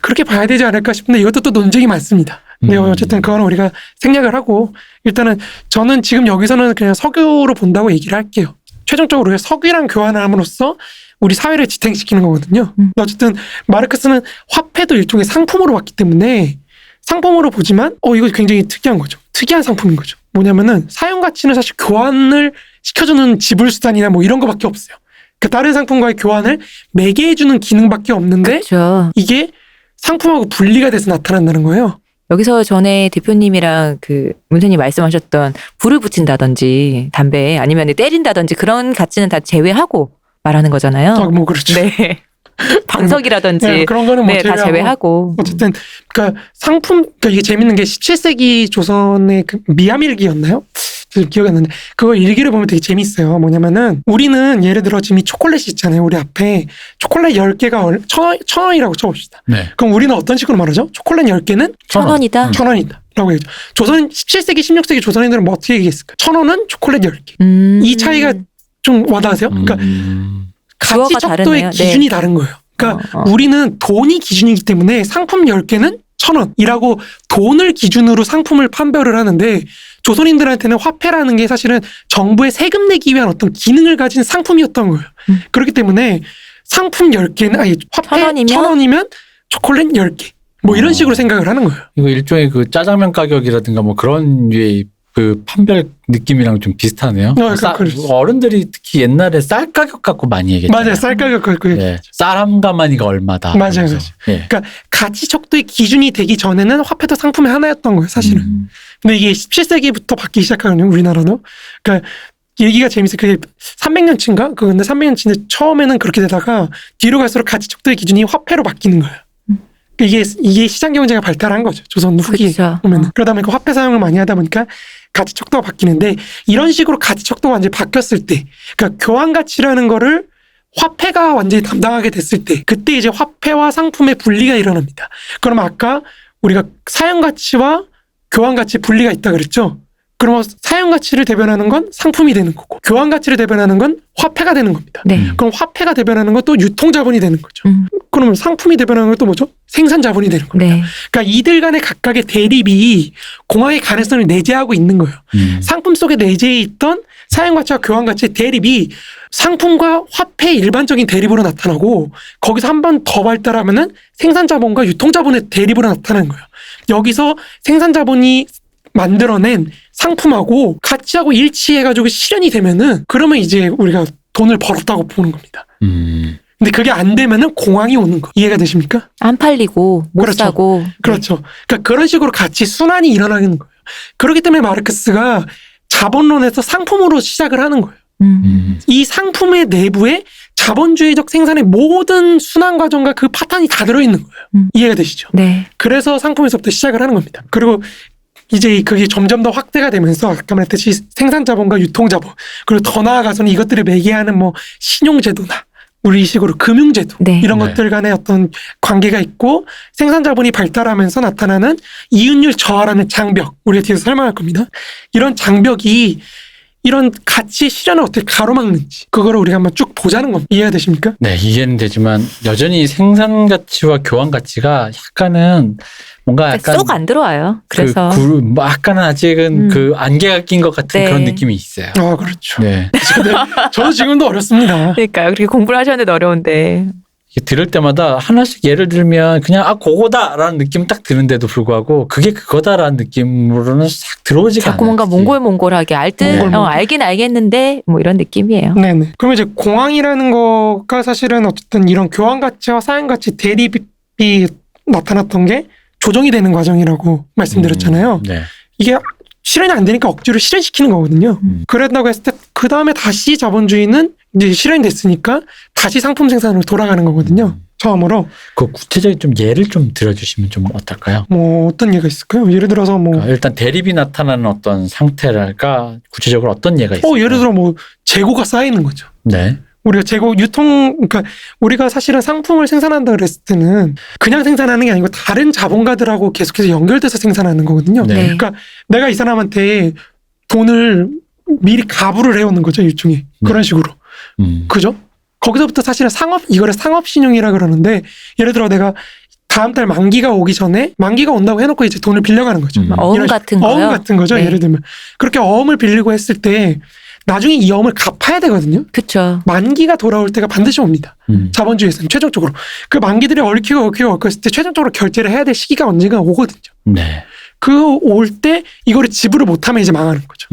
그렇게 봐야 되지 않을까 싶은데 이것도 또 논쟁이 많습니다. 근데 어쨌든 그거는 우리가 생략을 하고 일단은 저는 지금 여기서는 그냥 석유로 본다고 얘기를 할게요. 최종적으로 우리가 석유랑 교환을 함으로써 우리 사회를 지탱시키는 거거든요. 어쨌든 마르크스는 화폐도 일종의 상품으로 봤기 때문에 상품으로 보지만 이거 굉장히 특이한 거죠. 특이한 상품인 거죠. 뭐냐면은 사용 가치는 사실 교환을 시켜주는 지불수단이나 뭐 이런 거밖에 없어요. 그러니까 다른 상품과의 교환을 매개해주는 기능밖에 없는데 그렇죠. 이게 상품하고 분리가 돼서 나타난다는 거예요. 여기서 전에 대표님이랑 그 문세님 말씀하셨던 불을 붙인다든지 담배에 아니면 때린다든지 그런 가치는 다 제외하고 말하는 거잖아요. 뭐 그렇죠. 네. 방석이라든지 네, 그런 거는 뭐 네, 다 제외하고. 어쨌든 그러니까 상품 그러니까 이게 재밌는 게 17세기 조선의 그 미암일기였나요? 기억이 안 나는데 그거 일기를 보면 되게 재밌어요. 뭐냐면은 우리는 예를 들어 지금 이 초콜릿이 있잖아요. 우리 앞에 초콜릿 10개가 1,000원이라고 쳐봅시다. 네. 그럼 우리는 어떤 식으로 말하죠? 초콜릿 10개는 1,000원이다. 1,000원이다 라고 얘기하죠. 조선 17세기 16세기 조선인들은 뭐 어떻게 얘기했을까요? 1,000원은 초콜릿 10개. 이 차이가 좀 와닿으세요? 그러니까 가치 주어가 척도의 다르네요. 기준이 네. 다른 거예요. 그러니까 어. 우리는 돈이 기준이기 때문에 상품 10개는 1,000원이라고 돈을 기준으로 상품을 판별을 하는데 조선인들한테는 화폐라는 게 사실은 정부에 세금 내기 위한 어떤 기능을 가진 상품이었던 거예요. 그렇기 때문에 상품 10개는 아니 화폐 1,000원이면? 1,000원이면 초콜릿 10개 뭐 이런 식으로 생각을 하는 거예요. 이거 일종의 그 짜장면 가격이라든가 뭐 그런 류의 그 판별 느낌이랑 좀 비슷하네요. 그렇죠. 어른들이 특히 옛날에 쌀 가격 갖고 많이 얘기했잖아요. 맞아요. 쌀 가격 그 예. 쌀 한 가마니가 얼마다. 맞아요, 그래서. 맞아요. 예. 그러니까 가치 척도의 기준이 되기 전에는 화폐도 상품의 하나였던 거예요, 사실은. 근데 이게 17세기부터 바뀌기 시작하거든요, 우리나라도. 그러니까 얘기가 재밌어요. 그게 300년치인가? 근데 300년치인데 처음에는 그렇게 되다가 뒤로 갈수록 가치 척도의 기준이 화폐로 바뀌는 거예요. 그러니까 이게 시장 경제가 발달한 거죠. 조선 후기에 그쵸. 보면. 그러다 보니까 화폐 사용을 많이 하다 보니까 가치 척도가 바뀌는데 이런 식으로 가치 척도가 완전히 바뀌었을 때 그러니까 교환 가치라는 거를 화폐가 완전히 담당하게 됐을 때 그때 이제 화폐와 상품의 분리가 일어납니다. 그럼 아까 우리가 사용 가치와 교환 가치 분리가 있다 그랬죠. 그러면 사용 가치를 대변하는 건 상품이 되는 거고 교환 가치를 대변하는 건 화폐가 되는 겁니다. 네. 그럼 화폐가 대변하는 건 또 유통 자본이 되는 거죠. 그러면 상품이 대변하는 건 또 뭐죠? 생산 자본이 되는 겁니다. 네. 그러니까 이들 간의 각각의 대립이 공황의 가능성을 내재하고 있는 거예요. 상품 속에 내재해 있던 사용 가치와 교환 가치의 대립이 상품과 화폐의 일반적인 대립으로 나타나고 거기서 한 번 더 발달하면은 생산 자본과 유통 자본의 대립으로 나타나는 거예요. 여기서 생산 자본이 만들어낸 상품하고 가치하고 일치해가지고 실현이 되면은 그러면 이제 우리가 돈을 벌었다고 보는 겁니다. 근데 그게 안 되면은 공황이 오는 거. 이해가 되십니까? 안 팔리고 못 그렇죠. 사고. 그렇죠. 그러니까 그런 식으로 가치 순환이 일어나는 거예요. 그렇기 때문에 마르크스가 자본론에서 상품으로 시작을 하는 거예요. 이 상품의 내부에 자본주의적 생산의 모든 순환 과정과 그 파탄이 다 들어있는 거예요. 이해가 되시죠? 네. 그래서 상품에서부터 시작을 하는 겁니다. 그리고 이제 그게 점점 더 확대가 되면서 아까 말했듯이 생산 자본과 유통 자본 그리고 더 나아가서는 이것들을 매개하는 뭐 신용제도나 우리 식으로 금융제도 네. 이런 네. 것들 간의 어떤 관계가 있고 생산 자본이 발달하면서 나타나는 이윤율 저하라는 장벽 우리가 뒤에서 설명할 겁니다. 이런 장벽이 이런 가치의 실현을 어떻게 가로막는지 그거를 우리가 한번 쭉 보자는 겁니다. 이해가 되십니까? 네, 이해는 되지만 여전히 생산 가치와 교환 가치가 약간은 뭔가 약간 쏙 안 들어와요. 그래서 뭐 약간은 아직은 그 안개가 낀 것 같은 네. 그런 느낌이 있어요. 아 그렇죠. 네. 저도 지금도 어렵습니다. 그러니까요. 그렇게 공부를 하셨는데 어려운데. 이게 들을 때마다 하나씩 예를 들면 그냥 그거다라는 느낌 딱 드는데도 불구하고 그게 그거다라는 느낌으로는 싹 들어오지가 않아요. 자꾸 뭔가 몽골몽골하게 몽골몽골. 알긴 알겠는데 뭐 이런 느낌이에요. 네네. 그러면 이제 공황이라는 거가 사실은 어쨌든 이런 교환 가치와 사용 가치 대립이 나타났던 게 조정이 되는 과정이라고 말씀드렸잖아요. 네. 이게 실현이 안 되니까 억지로 실현시키는 거거든요. 그랬다고 했을 때 그 다음에 다시 자본주의는 이제 실현이 됐으니까 다시 상품 생산으로 돌아가는 거거든요. 처음으로. 그 구체적인 좀 예를 좀 들어주시면 좀 어떨까요? 뭐 어떤 예가 있을까요? 예를 들어서 뭐 그러니까 일단 대립이 나타나는 어떤 상태랄까 구체적으로 어떤 예가 있을까요? 예를 들어 뭐 재고가 쌓이는 거죠. 네. 우리가 재고 그러니까 우리가 사실은 상품을 생산한다 그랬을 때는 그냥 생산하는 게 아니고 다른 자본가들하고 계속해서 연결돼서 생산하는 거거든요. 네. 그러니까 내가 이 사람한테 돈을 미리 가부를 해오는 거죠, 일종의. 그런 식으로. 그죠? 거기서부터 사실은 이거를 상업신용이라 그러는데 예를 들어 내가 다음 달 만기가 오기 전에 만기가 온다고 해놓고 이제 돈을 빌려가는 거죠. 어음 이런 같은 어음 거요? 같은 거죠, 네. 예를 들면. 그렇게 어음을 빌리고 했을 때 나중에 이 어음을 갚아야 되거든요. 그렇죠. 만기가 돌아올 때가 반드시 옵니다. 자본주의에서는 최종적으로. 그 했을 때 최종적으로 결제를 해야 될 시기가 언젠가 오거든요. 네. 그 올 때 이거를 지불을 못하면 이제 망하는 거죠.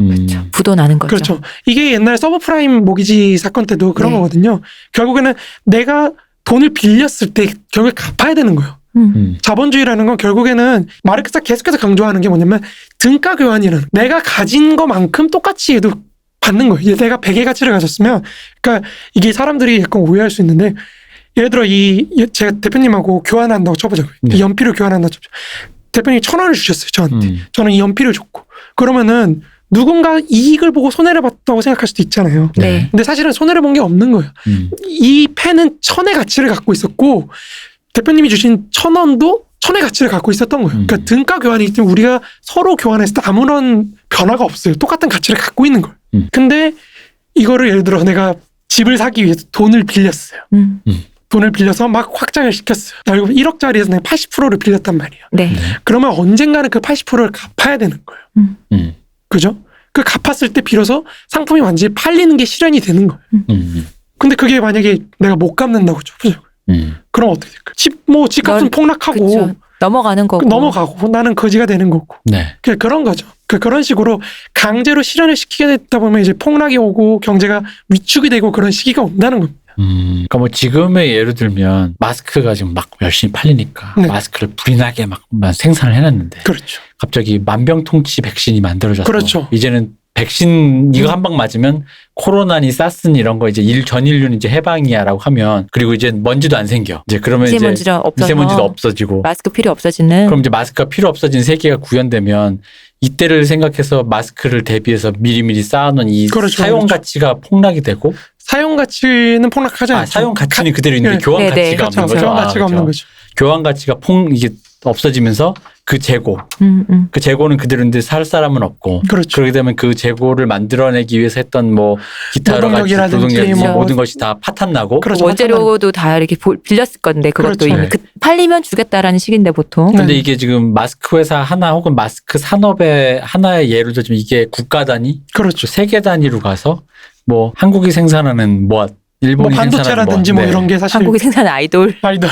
부도 나는 거죠. 그렇죠. 이게 옛날 서브프라임 모기지 사건 때도 그런 네. 거거든요. 결국에는 내가 돈을 빌렸을 때 결국에 갚아야 되는 거예요. 자본주의라는 건 결국에는 마르크스가 계속해서 강조하는 게 뭐냐면 등가 교환이라는 내가 가진 것만큼 똑같이 얘도 받는 거예요. 내가 100의 가치를 가졌으면 그러니까 이게 사람들이 약간 오해할 수 있는데 예를 들어 제가 대표님하고 교환한다고 쳐보자고요. 네. 이 연필을 교환한다고 쳐보자. 대표님이 1,000원을 주셨어요. 저한테. 저는 이 연필을 줬고 그러면은 누군가 이익을 보고 손해를 봤다고 생각할 수도 있잖아요. 네. 근데 사실은 손해를 본 게 없는 거예요. 이 펜은 1,000의 가치를 갖고 있었고 대표님이 주신 1,000원도 1,000의 가치를 갖고 있었던 거예요. 그러니까 등가 교환이기 때문에 우리가 서로 교환했을 때 아무런 변화가 없어요. 똑같은 가치를 갖고 있는 거예요. 근데 이거를 예를 들어 내가 집을 사기 위해서 돈을 빌렸어요. 돈을 빌려서 막 확장을 시켰어요. 결국 1억짜리에서 내가 80%를 빌렸단 말이에요. 네. 그러면 언젠가는 그 80%를 갚아야 되는 거예요. 그죠? 그 갚았을 때 비로소 상품이 완전히 팔리는 게 실현이 되는 거예요. 근데 그게 만약에 내가 못 갚는다고 쳐보자고요. 그럼 어떻게 될까요? 집값은 폭락하고 그쵸. 넘어가는 거고. 넘어가고 나는 거지가 되는 거고. 네. 그런 거죠. 그런 식으로 강제로 실현을 시키게 됐다 보면 이제 폭락이 오고 경제가 위축이 되고 그런 시기가 온다는 겁니다. 그러니까 뭐 지금의 예를 들면 마스크가 지금 막 열심히 팔리니까 네. 마스크를 불이 나게 막 생산을 해놨는데 그렇죠. 갑자기 만병통치 백신이 만들어져서 그렇죠. 이제는 백신 이거 한 방 맞으면 코로나니 사스니 이런 거 이제 전 인류는 이제 해방이야라고 하면 그리고 이제 먼지도 안 생겨. 이제 그러면 미세먼지도 없어서 미세먼지도 없어지고 마스크 필요 없어지는. 그럼 이제 마스크가 필요 없어진 세계가 구현되면 이때를 생각해서 마스크를 대비해서 미리미리 쌓아놓은 이 그렇죠, 사용 그렇죠. 가치가 폭락이 되고 사용 가치는 폭락하지 않죠. 사용 가치는 그대로 있는데 네. 교환 네네. 가치가 그렇죠. 없는 거죠. 교환 가치가 없는 거죠. 교환 가치가 이게 없어지면서 그 재고, 그 재고는 그대로 있는데 살 사람은 없고, 그렇죠. 그렇게 되면 그 재고를 만들어내기 위해서 했던 뭐 기타 여러 가지 노동력이라든지 노동력 뭐 모든 것이 다 파탄나고, 그렇죠. 원재료도 다 이렇게 빌렸을 건데 그것도 그렇죠. 이미 네. 팔리면 주겠다라는 식인데 보통. 근데 네. 이게 지금 마스크 회사 하나 혹은 마스크 산업의 하나의 예를 들자면 이게 국가 단위, 그렇죠. 세계 단위로 가서 뭐 한국이 생산하는 뭐 일본이 반도체라든지 생산하는 뭐 이런 게 사실 한국이 생산하는 아이돌. 아이돌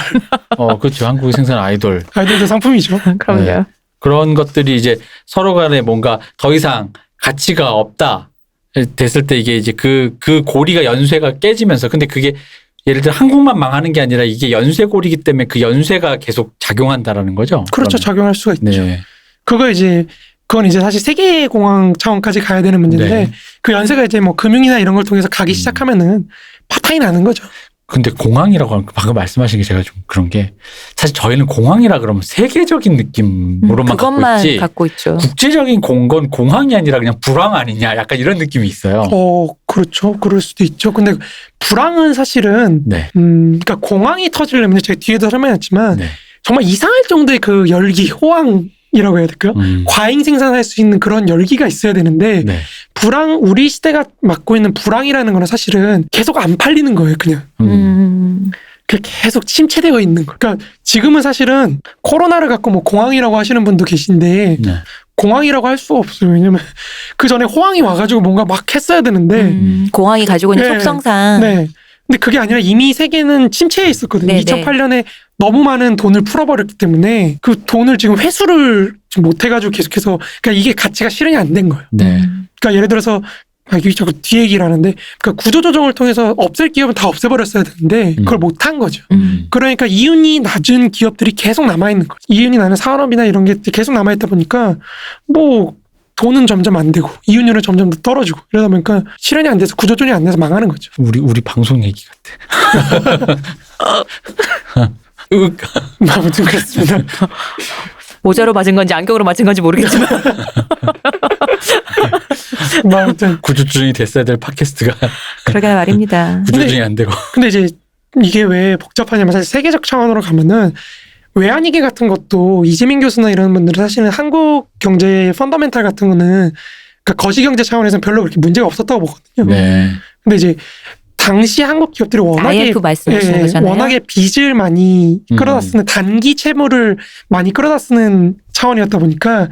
그렇죠. 한국이 생산하는 아이돌. 아이돌도 상품이죠. 그럼요. 네. 그런 것들이 이제 서로 간에 뭔가 더 이상 가치가 없다 됐을 때 이게 이제 그 고리가 연쇄가 깨지면서 근데 그게 예를 들어 한국만 망하는 게 아니라 이게 연쇄고리이기 때문에 그 연쇄가 계속 작용한다라는 거죠. 그렇죠. 그러면. 작용할 수가 있죠. 네. 그건 이제 사실 세계공항 차원까지 가야 되는 문제인데 네. 그 연세가 이제 뭐 금융이나 이런 걸 통해서 가기 시작하면은 파탄이 나는 거죠. 근데 공항이라고 하면 방금 말씀하신 게 제가 좀 그런 게 사실 저희는 공항이라 그러면 세계적인 느낌으로만 그것만 갖고 있지 갖고 있죠. 국제적인 건 공항이 아니라 그냥 불황 아니냐 약간 이런 느낌이 있어요. 그렇죠. 그럴 수도 있죠. 근데 불황은 사실은 네. 그러니까 공항이 터지려면 제가 뒤에도 설명했지만 네. 정말 이상할 정도의 그 열기, 호황이라고 해야 될까요? 과잉 생산할 수 있는 그런 열기가 있어야 되는데 네. 우리 시대가 맡고 있는 불황이라는 거는 사실은 계속 안 팔리는 거예요, 그냥. 계속 침체되어 있는 거예요. 그러니까 지금은 사실은 코로나를 갖고 뭐 공황이라고 하시는 분도 계신데 네. 공황이라고 할 수가 없어요. 왜냐면 그 전에 호황이 와가지고 뭔가 막 했어야 되는데 공항이 가지고 있는 네. 속성상. 네. 근데 그게 아니라 이미 세계는 침체해 있었거든요. 네네. 2008년에 너무 많은 돈을 풀어버렸기 때문에 그 돈을 지금 회수를 지금 못 해가지고 계속해서 그러니까 이게 가치가 실현이 안 된 거예요. 네. 그러니까 예를 들어서 이게 자꾸 뒤 얘기를 하는데 그러니까 구조조정을 통해서 없앨 기업은 다 없애버렸어야 되는데 그걸 못 한 거죠. 그러니까 이윤이 낮은 기업들이 계속 남아있는 거죠. 이윤이 낮은 산업이나 이런 게 계속 남아있다 보니까 뭐 돈은 점점 안 되고 이윤율은 점점 더 떨어지고 이러다 보니까 실현이 안 돼서 구조조정이 안 돼서 망하는 거죠. 우리 방송 얘기 같아. 아무튼 그렇습니다. 모자로 맞은 건지 안경으로 맞은 건지 모르겠지만. 아무튼 구조조정이 됐어야 될 팟캐스트가 그러게 말입니다. 구조조정이 안 되고. 근데 이제 이게 왜 복잡하냐면 사실 세계적 차원으로 가면은 외환위기 같은 것도 이재민 교수나 이런 분들은 사실은 한국 경제의 펀더멘탈 같은 거는 그러니까 거시경제 차원에서는 별로 그렇게 문제가 없었다고 보거든요. 네. 근데 이제 당시 한국 기업들이 워낙에 IF 말씀하시는 거잖아요. 워낙에 빚을 많이 끌어다 쓰는 단기 채무를 많이 끌어다 쓰는 차원이었다 보니까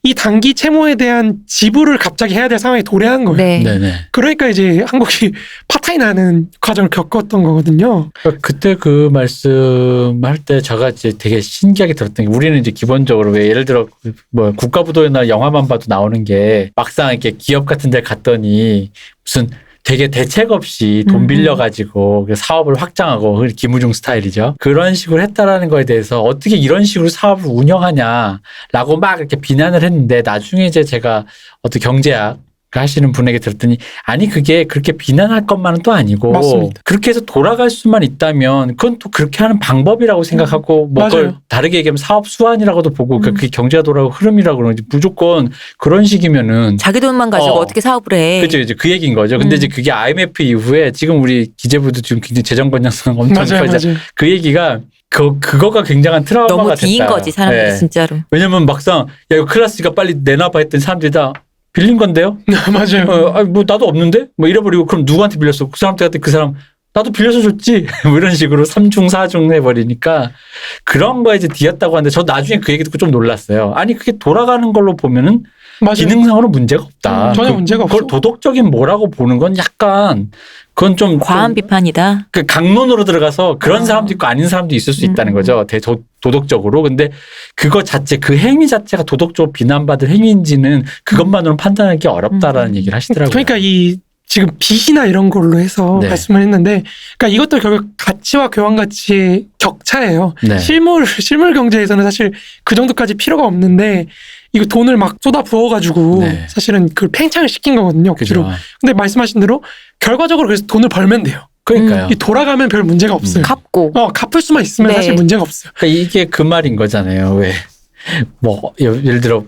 이 단기 채무에 대한 지불을 갑자기 해야 될 상황이 도래한 거예요. 네. 네네. 그러니까 이제 한국이 파탄이 나는 과정을 겪었던 거거든요. 그러니까 그때 그 말씀할 때 제가 이제 되게 신기하게 들었던 게 우리는 이제 기본적으로 왜 예를 들어 뭐 국가부도나 영화만 봐도 나오는 게 막상 이렇게 기업 같은 데 갔더니 무슨 되게 대책 없이 돈 빌려가지고 사업을 확장하고 김우중 스타일이죠. 그런 식으로 했다라는 거에 대해서 어떻게 이런 식으로 사업을 운영하냐라고 막 이렇게 비난을 했는데 나중에 이제 제가 어떤 경제학 하시는 분에게 들었더니 아니 그게 그렇게 비난할 것만은 또 아니고 맞습니다. 그렇게 해서 돌아갈 수만 있다면 그건 또 그렇게 하는 방법이라고 생각하고 뭐 그걸 맞아요. 다르게 얘기하면 사업 수완이라고도 보고 그게 경제가 돌아가고 흐름이라고 그러는지 무조건 그런 식이면은 자기 돈만 가지고 어떻게 사업을 해. 그죠, 이제 그 얘기인 거죠. 근데 이제 그게 IMF 이후에 지금 우리 기재부도 지금 굉장히 재정 건전성 엄청 맞아요, 커져. 맞아요. 그 얘기가 그거가 굉장한 트라우마가 너무 됐다. 뒤인 거지 사람들이 네. 진짜로. 왜냐면 막상 야 이거 클래스가 빨리 내놔봐 했더니 사람들이 다 빌린 건데요. 맞아요. 뭐 나도 없는데 뭐 이래버리고 그럼 누구한테 빌렸어? 그 사람한테 갔더니 그 사람 나도 빌려서 줬지. 뭐 이런 식으로 3중 4중 해버리니까 그런 거에 이제 뒤였다고 하는데 저 나중에 그 얘기 듣고 좀 놀랐어요. 아니 그게 돌아가는 걸로 보면은 맞아요. 기능상으로 문제가 없다. 전혀 문제가 그걸 없어. 도덕적인 뭐라고 보는 건 약간 그건 좀 과한 비판이다. 그 강론으로 들어가서 그런 사람도 있고 아닌 사람도 있을 수 있다는 거죠. 도덕적으로. 근데 그거 자체 그 행위 자체가 도덕적으로 비난받을 행위인지는 그것만으로는 판단하기 어렵다라는 얘기를 하시더라고요. 그러니까 이 지금 빚이나 이런 걸로 해서 네. 말씀을 했는데, 그러니까 이것도 결국 가치와 교환 가치의 격차예요. 네. 실물 경제에서는 사실 그 정도까지 필요가 없는데 이거 돈을 막 쏟아 부어가지고 네. 사실은 그 팽창을 시킨 거거든요. 억지로. 그죠. 근데 말씀하신 대로 결과적으로 그래서 돈을 벌면 돼요. 그러니까요. 이 돌아가면 별 문제가 없어요. 갚고. 갚을 수만 있으면 네. 사실 문제가 없어요. 그러니까 이게 그 말인 거잖아요. 왜 뭐 예를 들어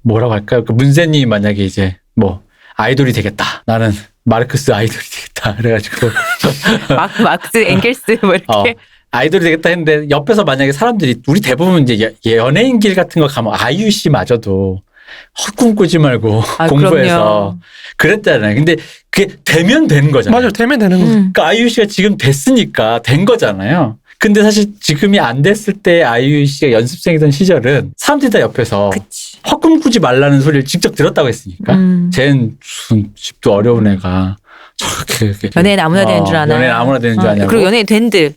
뭐라고 할까요? 그 문세님이 만약에 이제 뭐 아이돌이 되겠다. 나는 마르크스 아이돌이 되겠다. 그래가지고 막스 앵겔스 뭐 이렇게. 아이돌이 되겠다 했는데 옆에서 만약에 사람들이 우리 대부분 이제 연예인 길 같은 거 가면 아이유 씨 마저도 헛꿈꾸지 말고 공부해서 그럼요. 그랬잖아요. 근데 그게 되면 되는 거잖아요. 맞아요. 되면 되는 거죠. 그러니까 아이유 씨가 지금 됐으니까 된 거잖아요. 근데 사실 지금이 안 됐을 때 아이유 씨가 연습생이던 시절은 사람들이 다 옆에서 그치. 헛꿈꾸지 말라는 소리를 직접 들었다고 했으니까. 쟤는 무슨 집도 어려운 애가 저렇게 연예인 아무나 되는 줄 아나. 연예인 아무나 되는 줄 아냐고. 그리고 연예인 된들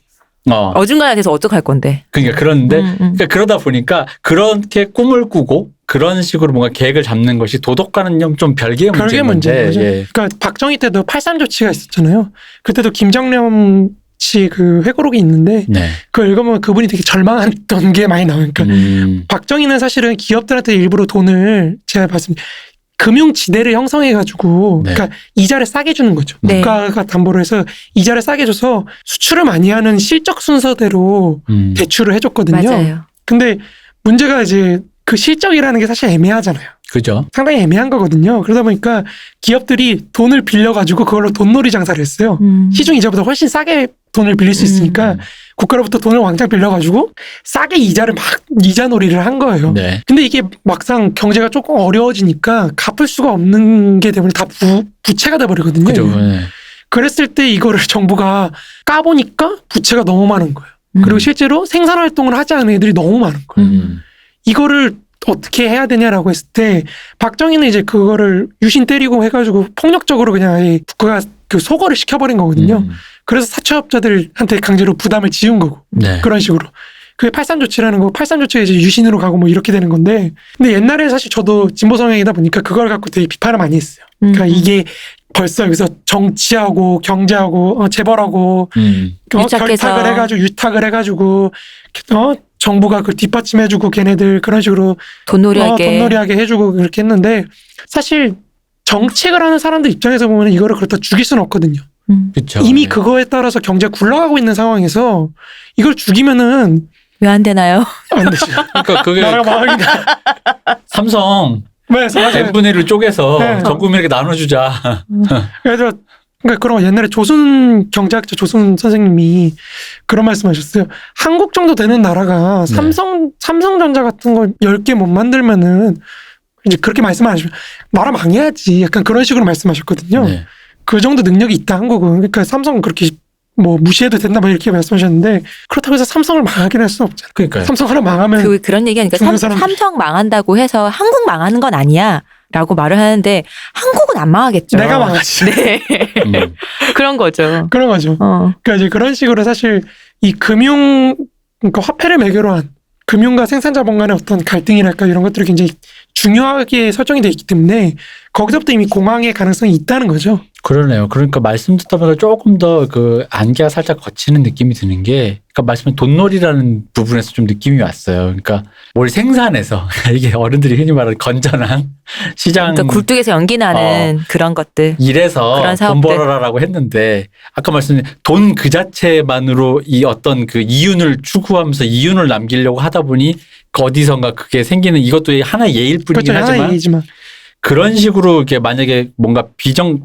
어중간하게 돼서 어떡할 건데. 그러니까 그런데 그러니까 그러다 보니까 그렇게 꿈을 꾸고 그런 식으로 뭔가 계획을 잡는 것이 도덕과는 좀 별개의 별개 문제인데. 문제죠. 예. 그러니까 박정희 때도 8.3 조치가 있었잖아요. 그때도 김정렴 씨 그 회고록이 있는데 네. 그걸 읽으면 그분이 되게 절망했던 게 많이 나오니까 박정희는 사실은 기업들한테 일부러 돈을 제가 봤습니다. 금융지대를 형성해가지고 네. 그러니까 이자를 싸게 주는 거죠. 네. 국가가 담보를 해서 이자를 싸게 줘서 수출을 많이 하는 실적 순서대로 대출을 해줬거든요. 맞아요. 근데 문제가 이제 그 실적이라는 게 사실 애매하잖아요. 그죠. 상당히 애매한 거거든요. 그러다 보니까 기업들이 돈을 빌려가지고 그걸로 돈놀이 장사를 했어요. 시중 이자보다 훨씬 싸게 돈을 빌릴 수 있으니까 국가로부터 돈을 왕창 빌려가지고 싸게 이자를 막 이자놀이를 한 거예요. 네. 근데 이게 막상 경제가 조금 어려워지니까 갚을 수가 없는 게 되면 다 부채가 돼버리거든요. 그죠. 네. 그랬을 때 이거를 정부가 까보니까 부채가 너무 많은 거예요. 그리고 실제로 생산활동을 하지 않은 애들이 너무 많은 거예요. 이거를 어떻게 해야 되냐라고 했을 때 박정희는 이제 그거를 유신 때리고 해가지고 폭력적으로 그냥 아예 국가가 그 소거를 시켜버린 거거든요. 그래서 사채업자들한테 강제로 부담을 지운 거고 네. 그런 식으로. 그게 8.3 조치라는 거, 8.3 조치가 이제 유신으로 가고 뭐 이렇게 되는 건데, 근데 옛날에 사실 저도 진보 성향이다 보니까 그걸 갖고 되게 비판을 많이 했어요. 그러니까 이게 벌써 여기서 정치하고 경제하고 재벌하고 결탁을 해가지고 유탁을 해가지고 정부가 그걸 뒷받침해주고 걔네들 그런 식으로 돈놀이하게 해주고 그렇게 했는데 사실 정책을 하는 사람들 입장에서 보면 이거를 그렇다 죽일 수는 없거든요. 그쵸. 이미 네. 그거에 따라서 경제가 굴러가고 있는 상황에서 이걸 죽이면은 왜 안 되나요? 안 되죠. 그러니까 그게 나라가 망하니까. 삼성 네, 맞아요. n분의 1을 쪼개서 네. 전 국민에게 나눠주자. 그래서 그러니까 그런 거 옛날에 조선 경제학자 조선 선생님이 그런 말씀하셨어요. 한국 정도 되는 나라가 네. 삼성전자 같은 거 10개 못 만들면은 이제 그렇게 말씀 안 하시면 나라 망해야지. 약간 그런 식으로 말씀하셨거든요. 네. 그 정도 능력이 있다 한국은. 그러니까 삼성은 그렇게 뭐 무시해도 된다 막 이렇게 말씀하셨는데 그렇다고 해서 삼성을 망하긴 할 수는 없잖아요. 그러니까요. 삼성 하나 망하면 그런 얘기하니까 죽는 사람들이. 삼성 망한다고 해서 한국 망하는 건 아니야. 라고 말을 하는데 한국은 안 망하겠죠. 내가 망하지. 네. 그런 거죠. 그런 거죠. 그러니까 이제 그런 식으로 사실 이 그러니까 화폐를 매개로 한 금융과 생산자본 간의 어떤 갈등이랄까 이런 것들이 굉장히 중요하게 설정이 되어 있기 때문에 거기서부터 이미 공황의 가능성이 있다는 거죠. 그러네요. 그러니까 말씀 듣다 보니까 조금 더 그 안개가 살짝 거치는 느낌이 드는 게, 그러니까 말씀은 돈놀이라는 부분에서 좀 느낌이 왔어요. 그러니까 뭘 생산해서 이게 어른들이 흔히 말하는 건전한 시장, 그러니까 굴뚝에서 연기 나는 그런 것들. 일해서 그런 돈 사업들. 벌어라라고 했는데 아까 말씀드린 돈 그 자체만으로 이 어떤 그 이윤을 추구하면서 이윤을 남기려고 하다 보니 그 어디선가 그게 생기는, 이것도 하나의 예일 뿐이긴 그렇죠. 하지만 하나의 얘기지만. 그런 식으로 이렇게 만약에 뭔가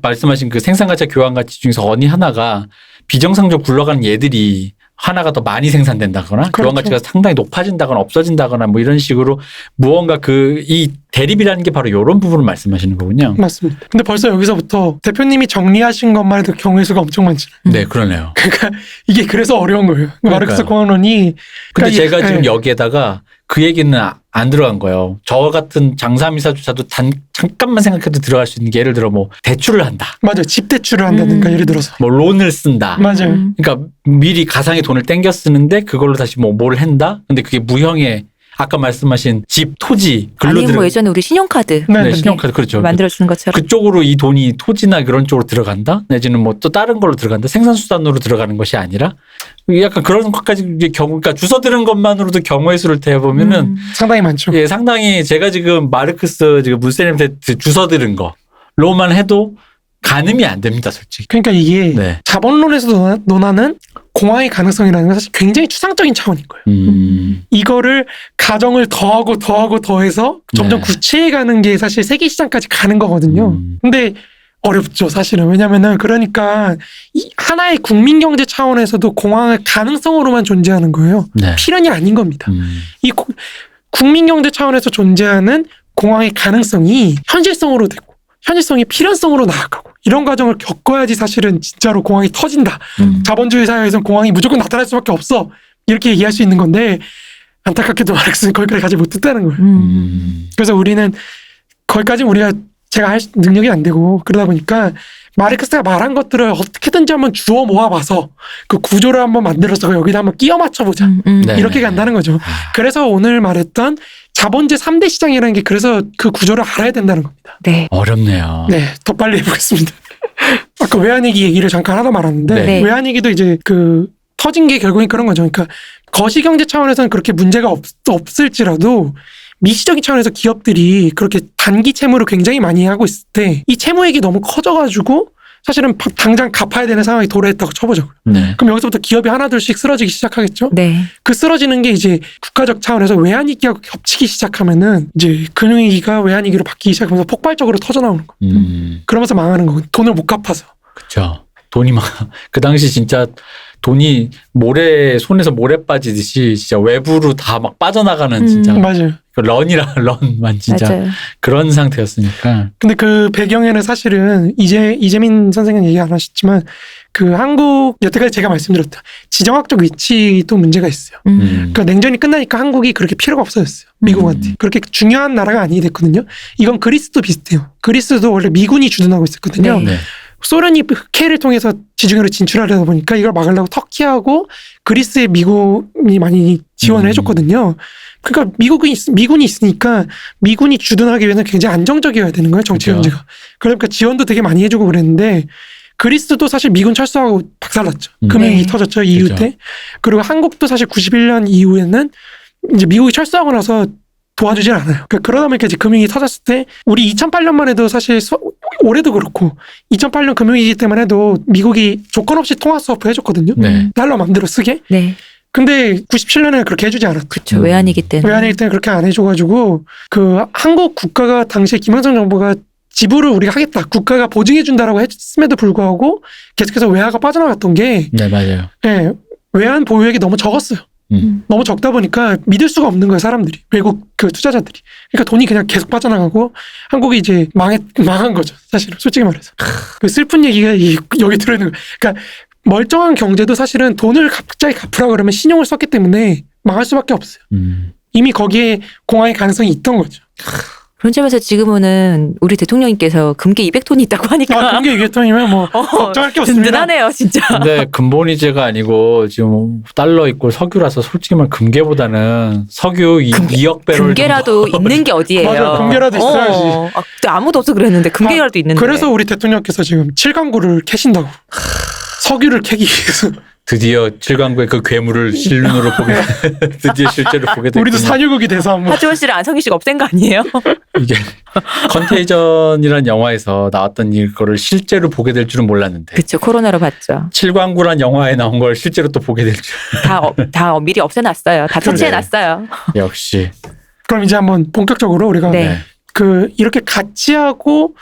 말씀하신 그 생산가치와 교환가치 중에서 어느 하나가 비정상적으로 굴러가는 예들이 하나가 더 많이 생산된다거나 그렇죠. 교환 가치가 상당히 높아진다거나 없어진다거나 뭐 이런 식으로 무언가 이 대립이라는 게 바로 이런 부분을 말씀하시는 거군요. 맞습니다. 근데 벌써 여기서부터 대표님이 정리하신 것만 해도 경우의 수가 엄청 많잖아요. 네, 그러네요. 그러니까 이게 그래서 어려운 거예요. 마르크스 공학론이. 근데 그러니까 제가 지금 예. 여기에다가 그 얘기는 안 들어간 거예요. 저 같은 장사미사조차도 잠깐만 생각해도 들어갈 수 있는 게 예를 들어 뭐 대출을 한다. 맞아요. 집 대출을 한다든가 예를 들어서. 뭐 론을 쓴다. 맞아요. 그러니까 미리 가상의 돈을 땡겨 쓰는데 그걸로 다시 뭐 뭘 한다. 근데 그게 무형의 아까 말씀하신 집, 토지, 아니면 뭐 예전에 우리 신용카드 네, 네, 신용카드 그렇죠. 만들어주는 것처럼. 그쪽으로 이 돈이 토지나 그런 쪽으로 들어간다? 내지는 뭐 또 다른 걸로 들어간다? 생산수단으로 들어가는 것이 아니라 약간 그런 것까지 경우, 그러니까 주워 들은 것만으로도 경우의 수를 대보면은 상당히 많죠. 예, 상당히 제가 지금 마르크스 지금 문세님한테 주워 들은 거로만 해도 가늠이 안 됩니다, 솔직히. 그러니까 이게 네. 자본론에서 논하는 공황의 가능성이라는 건 사실 굉장히 추상적인 차원인 거예요. 이거를 가정을 더해서 점점 네. 구체해가는 게 사실 세계 시장까지 가는 거거든요. 근데 어렵죠, 사실은. 왜냐면은 그러니까 이 하나의 국민 경제 차원에서도 공황의 가능성으로만 존재하는 거예요. 네. 필연이 아닌 겁니다. 이 국민 경제 차원에서 존재하는 공황의 가능성이 현실성으로 되고 현실성이 필연성으로 나아가고 이런 과정을 겪어야지 사실은 진짜로 공황이 터진다. 자본주의 사회에서는 공황이 무조건 나타날 수밖에 없어. 이렇게 얘기할 수 있는 건데 안타깝게도 마르크스는 거기까지 가지 못했다는 거예요. 그래서 우리는 거기까지 제가 할 능력이 안 되고 그러다 보니까 마르크스가 말한 것들을 어떻게든지 한번 주워 모아봐서 그 구조를 한번 만들어서 여기다 한번 끼워 맞춰보자. 네. 이렇게 간다는 거죠. 그래서 오늘 말했던 자본주의 3대 시장이라는 게 그래서 그 구조를 알아야 된다는 겁니다. 네. 어렵네요. 네, 더 빨리 해보겠습니다. 아까 외환위기 얘기를 잠깐 하다 말았는데 네. 외환위기도 이제 그 터진 게 결국엔 그런 거죠. 그러니까 거시경제 차원에서는 그렇게 문제가 없을지라도 미시적인 차원에서 기업들이 그렇게 단기 채무를 굉장히 많이 하고 있을 때 이 채무액이 너무 커져가지고 사실은 당장 갚아야 되는 상황이 도래했다고 쳐보죠. 네. 그럼 여기서부터 기업이 하나둘씩 쓰러지기 시작하겠죠. 네. 그 쓰러지는 게 이제 국가적 차원에서 외환위기하고 겹치기 시작하면은 이제 금융위기가 외환위기로 바뀌기 시작하면서 폭발적으로 터져나오는 거. 그러면서 망하는 거. 돈을 못 갚아서. 그렇죠. 돈이 그 당시 진짜 돈이 손에서 모래 빠지듯이 진짜 외부로 다 막 빠져나가는 진짜 맞아요. 그 런만 진짜 맞아요. 그런 상태였으니까. 근데 그 배경에는 사실은 이재민 선생은 얘기 안 하셨지만 그 한국 여태까지 제가 말씀드렸다 지정학적 위치도 문제가 있어요. 그러니까 냉전이 끝나니까 한국이 그렇게 필요가 없어졌어요. 미국한테. 그렇게 중요한 나라가 아니게 됐거든요. 이건 그리스도 비슷해요. 그리스도 원래 미군이 주둔하고 있었거든요. 네. 네. 소련이 흑해를 통해서 지중해로 진출하려다 보니까 이걸 막으려고 터키하고 그리스의 미군이 많이 지원을 해줬거든요. 그러니까 미군이 있으니까 미군이 주둔하기 위해서는 굉장히 안정적이어야 되는 거예요. 정치 그렇죠. 경제가. 그러니까 지원도 되게 많이 해주고 그랬는데 그리스도 사실 미군 철수하고 박살났죠. 금융위기 네. 터졌죠. 이후 그렇죠. 때. 그리고 한국도 사실 91년 이후에는 이제 미국이 철수하고 나서 도와주질 않아요. 그러다 보니까 이제 금융위기 터졌을 때 우리 2008년만 해도 사실 올해도 그렇고 2008년 금융위기 때만 해도 미국이 조건 없이 통화 스와프 해줬거든요. 네. 달러 맘대로 쓰게. 네. 근데 97년에는 그렇게 해주지 않았죠. 그렇죠. 외환위기 때는. 외환위기 때는 그렇게 안 해줘가지고 그 한국 국가가 당시에 김영삼 정부가 지불을 우리가 하겠다. 국가가 보증해준다라고 했음에도 불구하고 계속해서 외화가 빠져나갔던 게 네, 맞아요. 예, 외환 보유액이 너무 적었어요. 너무 적다 보니까 믿을 수가 없는 거예요, 사람들이. 외국 그 투자자들이. 그러니까 돈이 그냥 계속 빠져나가고 한국이 이제 망한 거죠. 사실은 솔직히 말해서. 그 슬픈 얘기가 여기 들어있는 거예요. 그러니까 멀쩡한 경제도 사실은 돈을 갑자기 갚으라 그러면 신용을 썼기 때문에 망할 수밖에 없어요. 이미 거기에 공황의 가능성이 있던 거죠. 그런 점에서 지금은 우리 대통령님께서 금괴 200톤이 있다고 하니까 금괴 200톤이면 뭐 걱정할 게 없습니다. 든든하네요, 진짜. 근데 근본이제가 아니고 지금 달러 있고 석유라서 솔직히 말하면 금괴보다는 석유 2억 배럴 금괴라도 있는 게 어디예요? 맞아, 금괴라도 있어야지. 그때 아무도 없어 그랬는데 금괴라도 있는데. 그래서 우리 대통령께서 지금 7강구를 캐신다고. 석유를 캐기 위해서. 드디어 7강구의 그 괴물을 실눈으로 드디어 실제로 보게 됐군요. 우리도 산유국이 돼서 한번. 하지원 씨를 안성기 씨가 없앤 거 아니에요? 이게 컨테이전이라는 영화에서 나왔던 이거를 실제로 보게 될 줄은 몰랐는데 그렇죠. 코로나로 봤죠. 7광구란 영화에 나온 걸 실제로 또 보게 될 줄. 다 미리 없애놨어요. 다 처치해놨어요. 역시. 그럼 이제 한번 본격적으로 우리가 네. 이렇게 같이 하고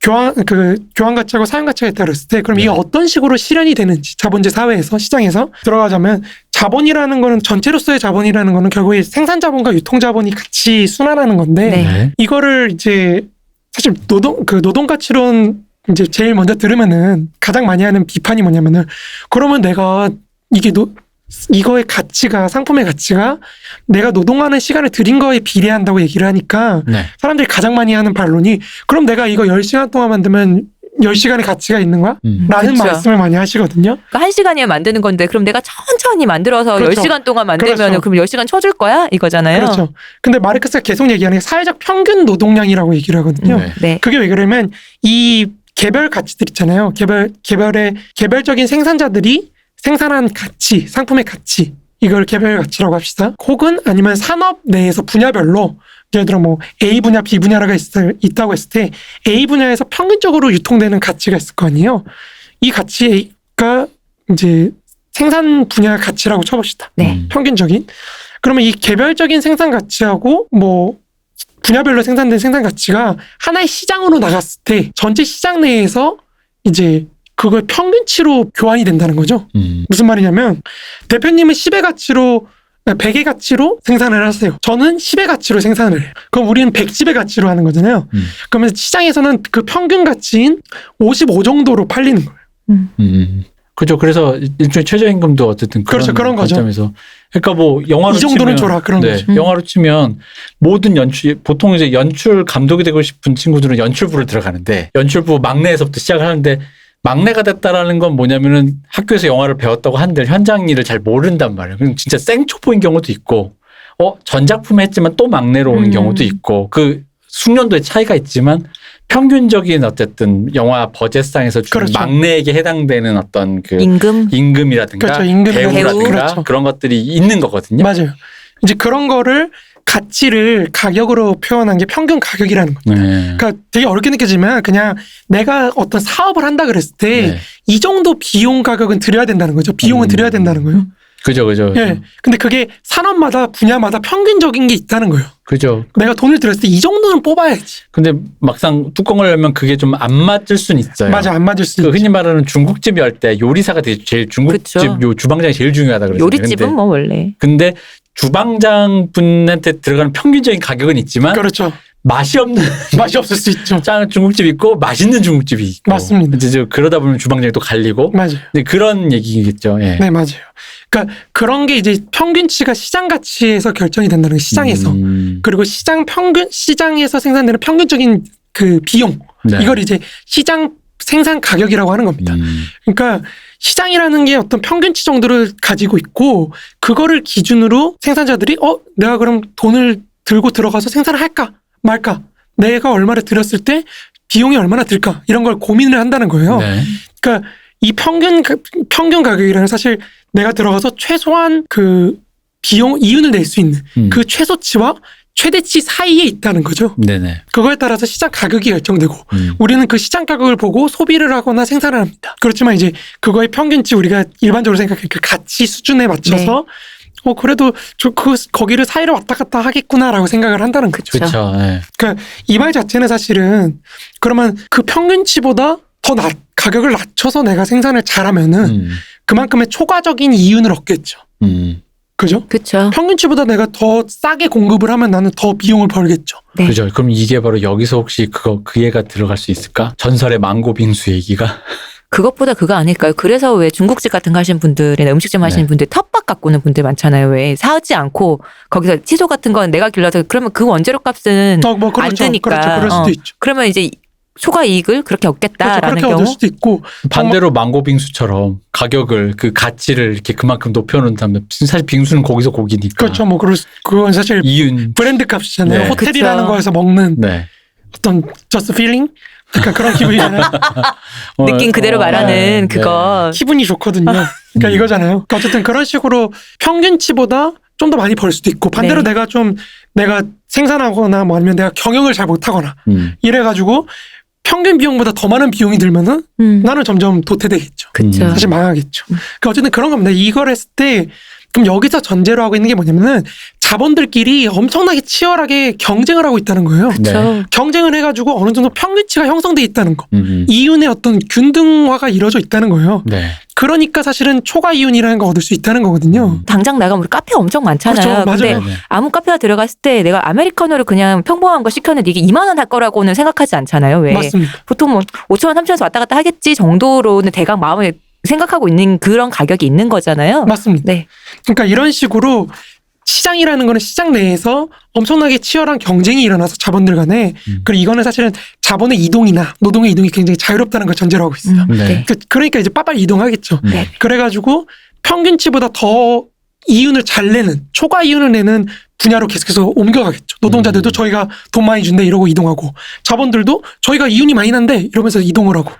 교환 가치하고 사용 가치가 있다고 그랬을 때 그럼 이게 네. 어떤 식으로 실현이 되는지 자본주의 사회에서 시장에서 들어가자면 자본이라는 거는 전체로서의 자본이라는 거는 결국에 생산 자본과 유통 자본이 같이 순환하는 건데 네. 네. 이거를 이제 사실 노동 가치론 이제 제일 먼저 들으면은 가장 많이 하는 비판이 뭐냐면은 그러면 내가 이거의 가치가 상품의 가치가 내가 노동하는 시간을 들인 거에 비례한다고 얘기를 하니까 네. 사람들이 가장 많이 하는 반론이 그럼 내가 이거 10시간 동안 만들면 10시간의 가치가 있는 거야? 라는 그쵸. 말씀을 많이 하시거든요. 그러니까 1시간이면 만드는 건데 그럼 내가 천천히 만들어서 그렇죠. 10시간 동안 만들면 그렇죠. 그럼 10시간 쳐줄 거야? 이거잖아요. 그렇죠. 근데 마르크스가 계속 얘기하는 게 사회적 평균 노동량이라고 얘기를 하거든요. 네. 네. 그게 왜 그러면 이 개별 가치들 있잖아요. 개별적인 생산자들이 생산한 가치, 상품의 가치, 이걸 개별 가치라고 합시다. 혹은 아니면 산업 내에서 분야별로 예를 들어 뭐 A 분야, B 분야가 있다고 했을 때 A 분야에서 평균적으로 유통되는 가치가 있을 거 아니에요. 이 가치가 이제 생산 분야 가치라고 쳐봅시다. 네. 평균적인. 그러면 이 개별적인 생산 가치하고 뭐 분야별로 생산된 생산 가치가 하나의 시장으로 나갔을 때 전체 시장 내에서 이제 그걸 평균치로 교환이 된다는 거죠. 무슨 말이냐면 대표님은 10의 가치로 100의 가치로 생산을 하세요. 저는 10의 가치로 생산을 해요. 그럼 우리는 110의 가치로 하는 거잖아요. 그러면 시장에서는 그 평균 가치인 55 정도로 팔리는 거예요. 그죠. 그래서 일종의 최저임금도 어쨌든 그런, 그렇죠. 그런 거죠. 관점에서. 그러니까 뭐 영화로 이 정도는 치면, 줘라 그런 네, 거죠. 영화로 치면 모든 보통 이제 연출 감독이 되고 싶은 친구들은 연출부를 들어가는데 연출부 막내에서부터 시작을 하는데 막내가 됐다라는 건 뭐냐면은 학교에서 영화를 배웠다고 한들 현장 일을 잘 모른단 말이에요. 그럼 진짜 생초보인 경우도 있고, 전작품에 했지만 또 막내로 오는 경우도 있고, 그 숙련도의 차이가 있지만 평균적인 어쨌든 영화 버젯상에서 주는 그렇죠. 막내에게 해당되는 어떤 그 임금이라든가 그렇죠. 임금, 배우라든가 그렇죠. 그런 것들이 있는 거거든요. 맞아요. 이제 그런 거를 가치를 가격으로 표현한 게 평균 가격이라는 거죠. 네. 그러니까 되게 어렵게 느껴지면 그냥 내가 어떤 사업을 한다 그랬을 때 이 네. 정도 비용 가격은 들여야 된다는 거죠. 비용은 들여야 된다는 거예요. 그죠. 예. 근데 그게 산업마다 분야마다 평균적인 게 있다는 거예요. 그죠. 내가 돈을 들였을 때 이 정도는 뽑아야지. 근데 막상 뚜껑을 열면 그게 좀 안 맞을 수는 있어요. 맞아, 안 맞을 수 그 있지. 흔히 말하는 중국집 열 때 요리사가 되게 제일 중국집 그쵸. 요 주방장이 제일 중요하다 그러잖아요. 요리집은 뭐 원래. 근데 주방장 분한테 들어가는 평균적인 가격은 있지만 그렇죠. 맛이 없는 맛이 없을 수 있죠. 짠 중국집이 있고 맛있는 중국집이 있고 맞습니다. 이제 그러다 보면 주방장이 또 갈리고 맞아요. 근데 그런 얘기겠죠. 예. 네, 맞아요. 그러니까 그런 게 이제 평균치가 시장 가치에서 결정이 된다는 거예요. 시장에서. 그리고 시장에서 생산되는 평균적인 그 비용. 네. 이걸 이제 시장 생산 가격이라고 하는 겁니다. 그러니까 시장이라는 게 어떤 평균치 정도를 가지고 있고 그거를 기준으로 생산자들이 내가 그럼 돈을 들고 들어가서 생산을 할까 말까 내가 얼마를 들였을 때 비용이 얼마나 들까 이런 걸 고민을 한다는 거예요. 네. 그러니까 이 평균 가격이라는 사실 내가 들어가서 최소한 그 비용 이윤을 낼 수 있는 그 최소치와 최대치 사이에 있다는 거죠. 네네. 그거에 따라서 시장 가격이 결정되고 우리는 그 시장 가격을 보고 소비를 하거나 생산을 합니다. 그렇지만 이제 그거의 평균치 우리가 일반적으로 생각해 그 가치 수준에 맞춰서 그래도 거기를 사이를 왔다 갔다 하겠구나라고 생각을 한다는 거죠. 그렇죠. 네. 그러니까 이 말 자체는 사실은 그러면 그 평균치보다 더 가격을 낮춰서 내가 생산을 잘하면은 그만큼의 초과적인 이윤을 얻겠죠. 그죠? 그렇죠. 평균치보다 내가 더 싸게 공급을 하면 나는 더 비용을 벌겠죠. 네. 그죠. 그럼 이게 바로 여기서 혹시 그 얘가 들어갈 수 있을까? 전설의 망고 빙수 얘기가. 그것보다 그거 아닐까요? 그래서 왜 중국집 같은 거 하시는 분들이나 음식점 하시는 네. 분들 텃밭 가꾸는 분들 많잖아요. 왜 사지 않고 거기서 채소 같은 건 내가 길러서 그러면 그 원재료 값은 뭐 안 그렇죠. 드니까. 그렇죠. 그럴 수도 있죠. 그러면 이제 초과 이익을 그렇게 그렇죠. 얻겠다라는 그렇게 얻을 경우. 수도 있고 반대로 망고 빙수처럼 가격을 그 가치를 이렇게 그만큼 높여놓는다면 사실 빙수는 거기서 고기니까. 그렇죠. 뭐 그건 사실 이윤. 브랜드 값이잖아요. 네. 호텔이라는 그쵸. 거에서 먹는 네. 어떤 just feeling? 약간 그런 기분이잖아요. 느낌 그대로 말하는 그거. 기분이 좋거든요. 그러니까 이거잖아요. 그러니까 어쨌든 그런 식으로 평균치보다 좀 더 많이 벌 수도 있고 반대로 네. 내가 생산하거나 뭐 아니면 내가 경영을 잘 못하거나 이래가지고 평균 비용보다 더 많은 비용이 들면은 나는 점점 도태되겠죠. 그쵸. 사실 망하겠죠. 그러니까 어쨌든 그런 겁니다. 이걸 했을 때 그럼 여기서 전제로 하고 있는 게 뭐냐면은 자본들끼리 엄청나게 치열하게 경쟁을 하고 있다는 거예요. 그렇죠. 경쟁을 해가지고 어느 정도 평균치가 형성돼 있다는 거. 음. 이윤의 어떤 균등화가 이루어져 있다는 거예요. 네. 그러니까 사실은 초과 이윤이라는 거 얻을 수 있다는 거거든요. 당장 나가면 우리 카페 엄청 많잖아요. 그렇죠. 맞아요. 근데 네. 아무 카페가 들어갔을 때 내가 아메리카노를 그냥 평범한 거 시켰는데 이게 2만 원 할 거라고는 생각하지 않잖아요. 왜? 맞습니다. 보통 뭐 5천 원, 3천 원에서 왔다 갔다 하겠지 정도로는 대강 마음에 생각하고 있는 그런 가격이 있는 거잖아요. 맞습니다. 네. 그러니까 이런 식으로 시장이라는 거는 시장 내에서 엄청나게 치열한 경쟁이 일어나서 자본들 간에 그리고 이거는 사실은 자본의 이동이나 노동의 이동이 굉장히 자유롭다는 걸 전제로 하고 있어요. 네. 그러니까 이제 빠빨 이동하겠죠. 네. 그래가지고 평균치보다 더 이윤을 잘 내는 초과 이윤을 내는 분야로 계속해서 옮겨가겠죠. 노동자들도 저희가 돈 많이 준대 이러고 이동하고 자본들도 저희가 이윤이 많이 난대 이러면서 이동을 하고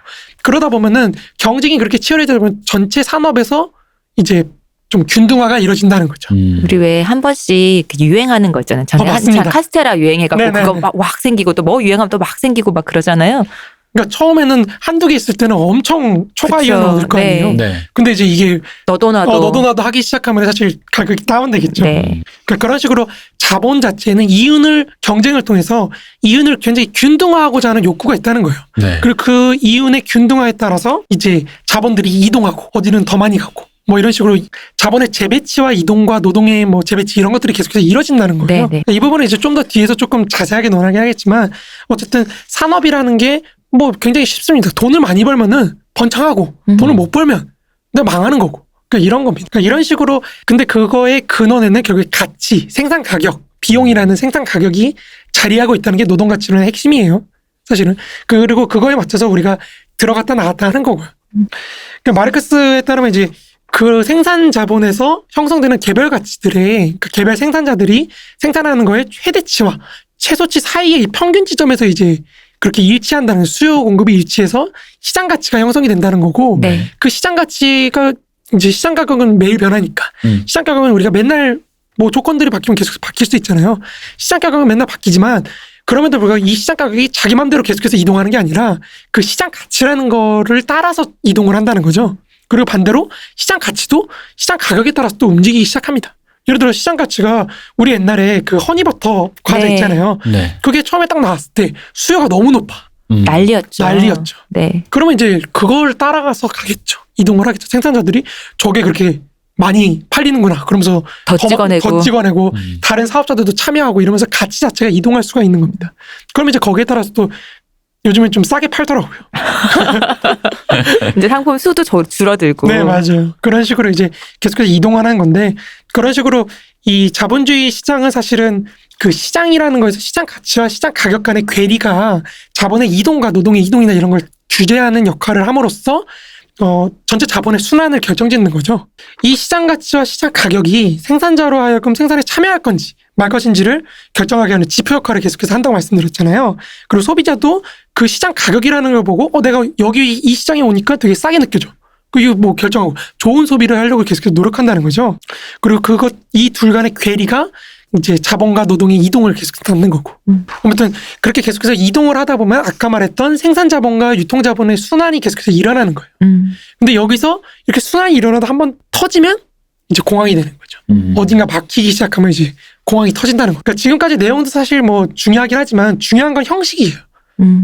그러다 보면은 경쟁이 그렇게 치열해지다 보면 전체 산업에서 이제 좀 균등화가 이루어진다는 거죠. 우리 왜 한 번씩 그 유행하는 거 있잖아요. 전에 맞습니다. 한참 카스테라 유행해갖고 네네네. 그거 막 생기고 또 뭐 유행하면 또 막 생기고 막 그러잖아요. 그러니까 처음에는 한두 개 있을 때는 엄청 초과 그쵸. 이윤을 얻을 거 아니에요. 네. 네. 근데 이제 이게 너도 나도. 너도 나도 하기 시작하면 사실 가격이 다운되겠죠. 네. 그러니까 그런 식으로 자본 자체는 이윤을 경쟁을 통해서 이윤을 굉장히 균등화하고자 하는 욕구가 있다는 거예요. 네. 그리고 그 이윤의 균등화에 따라서 이제 자본들이 이동하고 어디는 더 많이 가고 뭐 이런 식으로 자본의 재배치와 이동과 노동의 뭐 재배치 이런 것들이 계속해서 이뤄진다는 거예요. 네, 이 부분은 이제 좀 더 뒤에서 조금 자세하게 논하긴 하겠지만 어쨌든 산업이라는 게 뭐 굉장히 쉽습니다. 돈을 많이 벌면은 번창하고 돈을 못 벌면 근데 망하는 거고. 그러니까 이런 겁니다. 그러니까 이런 식으로 근데 그거의 근원에는 결국 가치, 생산 가격, 비용이라는 생산 가격이 자리하고 있다는 게 노동 가치론의 핵심이에요. 사실은. 그리고 그거에 맞춰서 우리가 들어갔다 나갔다 하는 거고요. 그러니까 마르크스에 따르면 이제 그 생산 자본에서 형성되는 개별 가치들의 그 개별 생산자들이 생산하는 거의 최대치와 최소치 사이의 이 평균 지점에서 이제 그렇게 일치한다는 수요 공급이 일치해서 시장 가치가 형성이 된다는 거고 네. 그 시장 가치가 이제 시장 가격은 매일 변하니까 시장 가격은 우리가 맨날 뭐 조건들이 바뀌면 계속 바뀔 수 있잖아요. 시장 가격은 맨날 바뀌지만 그럼에도 불구하고 이 시장 가격이 자기 맘대로 계속해서 이동하는 게 아니라 그 시장 가치라는 거를 따라서 이동을 한다는 거죠. 그리고 반대로 시장 가치도 시장 가격에 따라서 또 움직이기 시작합니다. 예를 들어 시장 가치가 우리 옛날에 그 허니버터 과자 네. 있잖아요. 네. 그게 처음에 딱 나왔을 때 수요가 너무 높아. 난리였죠. 난리였죠. 네. 그러면 이제 그걸 따라가서 가겠죠. 이동을 하겠죠. 생산자들이 저게 그렇게 많이 팔리는구나. 그러면서 더 찍어내고. 다른 사업자들도 참여하고 이러면서 가치 자체가 이동할 수가 있는 겁니다. 그러면 이제 거기에 따라서 또 요즘엔 좀 싸게 팔더라고요. 이제 상품 수도 줄어들고. 네, 맞아요. 그런 식으로 이제 계속해서 이동하는 건데 그런 식으로 이 자본주의 시장은 사실은 그 시장이라는 거에서 시장 가치와 시장 가격 간의 괴리가 자본의 이동과 노동의 이동이나 이런 걸 규제하는 역할을 함으로써 전체 자본의 순환을 결정짓는 거죠. 이 시장 가치와 시장 가격이 생산자로 하여금 생산에 참여할 건지 말 것인지를 결정하게 하는 지표 역할을 계속해서 한다고 말씀드렸잖아요. 그리고 소비자도 그 시장 가격이라는 걸 보고 내가 여기 이 시장에 오니까 되게 싸게 느껴져. 이거 뭐 결정하고 좋은 소비를 하려고 계속해서 노력한다는 거죠. 그리고 이 둘 간의 괴리가 이제 자본과 노동의 이동을 계속해서 담는 거고. 아무튼 그렇게 계속해서 이동을 하다 보면 아까 말했던 생산자본과 유통자본의 순환이 계속해서 일어나는 거예요. 근데 여기서 이렇게 순환이 일어나다 한번 터지면 이제 공황이 되는 거죠. 어딘가 막히기 시작하면 이제 공황이 터진다는 거. 그러니까 지금까지 내용도 사실 뭐 중요하긴 하지만 중요한 건 형식이에요.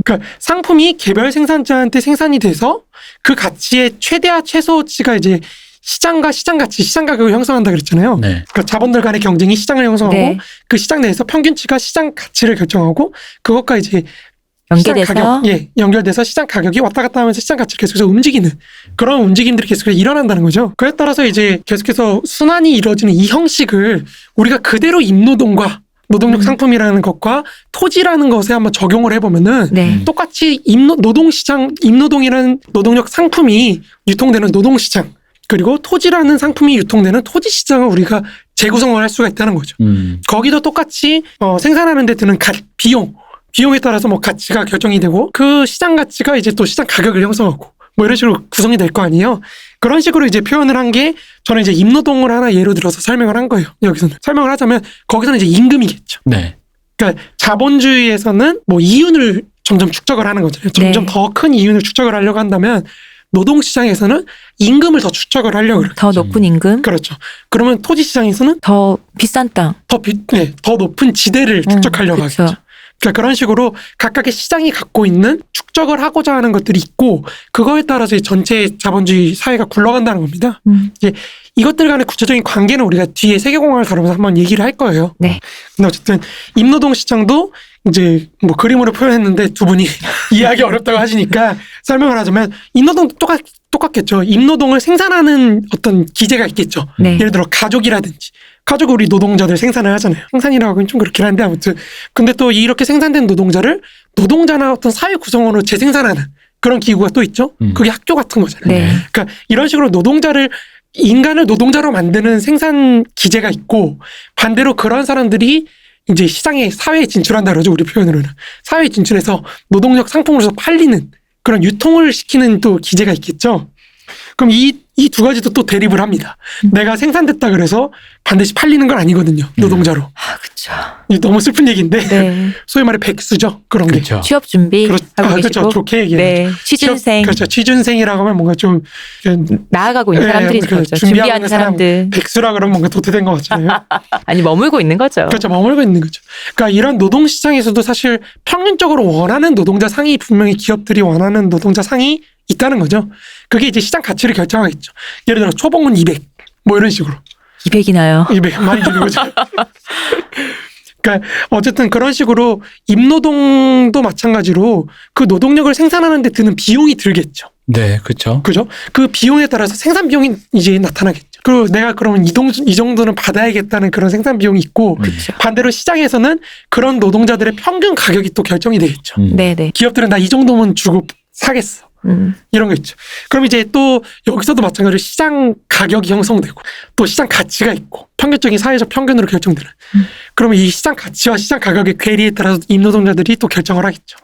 그러니까 상품이 개별 생산자한테 생산이 돼서 그 가치의 최대화 최소치가 이제 시장과 시장 가치, 시장 가격을 형성한다 그랬잖아요. 네. 그러니까 자본들 간의 경쟁이 시장을 형성하고 네. 그 시장 내에서 평균치가 시장 가치를 결정하고 그것과 이제 연계돼서 시장 가격, 연결돼서 시장 가격이 왔다 갔다 하면서 시장 가치를 계속해서 움직이는 그런 움직임들이 계속해서 일어난다는 거죠. 그에 따라서 이제 계속해서 순환이 이루어지는 이 형식을 우리가 그대로 임노동과 노동력 상품이라는 것과 토지라는 것에 한번 적용을 해보면은 네. 똑같이 노동시장, 임노동이라는 노동력 상품이 유통되는 노동시장 그리고 토지라는 상품이 유통되는 토지시장을 우리가 재구성을 할 수가 있다는 거죠. 거기도 똑같이 생산하는 데 드는 비용에 따라서 뭐 가치가 결정이 되고 그 시장 가치가 이제 또 시장 가격을 형성하고 뭐 이런 식으로 구성이 될 거 아니에요. 그런 식으로 이제 표현을 한 게 저는 이제 임노동을 하나 예로 들어서 설명을 한 거예요. 여기서는 설명을 하자면 거기서는 이제 임금이겠죠. 네. 그러니까 자본주의에서는 뭐 이윤을 점점 축적을 하는 거잖아요. 점점 네. 더 큰 이윤을 축적을 하려고 한다면 노동시장에서는 임금을 더 축적을 하려고 그래요. 더 높은 임금, 그렇죠. 그러면 토지시장에서는 더 비싼 땅. 더 높은 지대를 축적하려고 그쵸. 하겠죠. 그러니까 그런 식으로 각각의 시장이 갖고 있는 축적을 하고자 하는 것들이 있고 그거에 따라서 이 전체 자본주의 사회가 굴러간다는 겁니다. 이제 이것들 간의 구체적인 관계는 우리가 뒤에 세계공학을 다루면서 한번 얘기를 할 거예요. 네. 근데 어쨌든 임노동 시장도 이제 뭐 그림으로 표현했는데 두 분이 이해하기 어렵다고 하시니까 설명을 하자면 임노동도 똑같겠죠. 임노동을 생산하는 어떤 기제가 있겠죠. 네. 예를 들어 가족이라든지 가족을 우리 노동자들 생산을 하잖아요. 생산이라고 하긴 좀 그렇긴 한데 아무튼 근데 또 이렇게 생산된 노동자를 노동자나 어떤 사회 구성원으로 재생산하는 그런 기구가 또 있죠. 그게 학교 같은 거잖아요. 네. 그러니까 이런 식으로 인간을 노동자로 만드는 생산 기제가 있고 반대로 그런 사람들이 이제 사회에 진출한다 그러죠. 우리 표현으로는. 사회에 진출해서 노동력 상품으로서 팔리는 그런 유통을 시키는 또 기제가 있겠죠. 그럼 이 두 가지도 또 대립을 합니다. 내가 생산됐다 그래서 반드시 팔리는 건 아니거든요. 노동자로. 아, 그렇죠. 이게 너무 슬픈 얘기인데 네. 소위 말해 백수죠. 그런 게. 그렇죠. 취업 준비 하고 그렇죠. 계시고, 좋게 얘기해요. 네, 취준생, 그렇죠. 취준생이라고 하면 뭔가 좀 나아가고 있는 사람들이 그 있죠. 준비하고 준비하는 있는 사람, 사람들, 백수라 그러면 뭔가 도태된 것 같잖아요. 아니 머물고 있는 거죠. 그렇죠. 머물고 있는 거죠. 그러니까 이런 노동시장에서도 사실 평균적으로 원하는 노동자 상이 분명히 기업들이 원하는 노동자 상이 있다는 거죠. 그게 이제 시장 가치를 결정하겠죠. 예를 들어 초봉은 200 뭐 이런 식으로 200이나요. 200 많이 주는 거죠. 그러니까 어쨌든 그런 식으로 임노동도 마찬가지로 그 노동력을 생산하는 데 드는 비용이 들겠죠. 네, 그렇죠. 그죠? 그 비용에 따라서 생산 비용이 이제 나타나겠죠. 그리고 내가 그러면 이 정도는 받아야겠다는 그런 생산 비용이 있고 그렇죠. 반대로 시장에서는 그런 노동자들의 평균 가격이 또 결정이 되겠죠. 네네. 기업들은 나 이 정도면 주고 사겠어. 이런 거 있죠. 그럼 이제 또 여기서도 마찬가지로 시장 가격이 형성되고 또 시장 가치가 있고 평균적인 사회적 평균으로 결정되는. 그러면 이 시장 가치와 시장 가격의 괴리에 따라서 임노동자들이 또 결정을 하겠죠.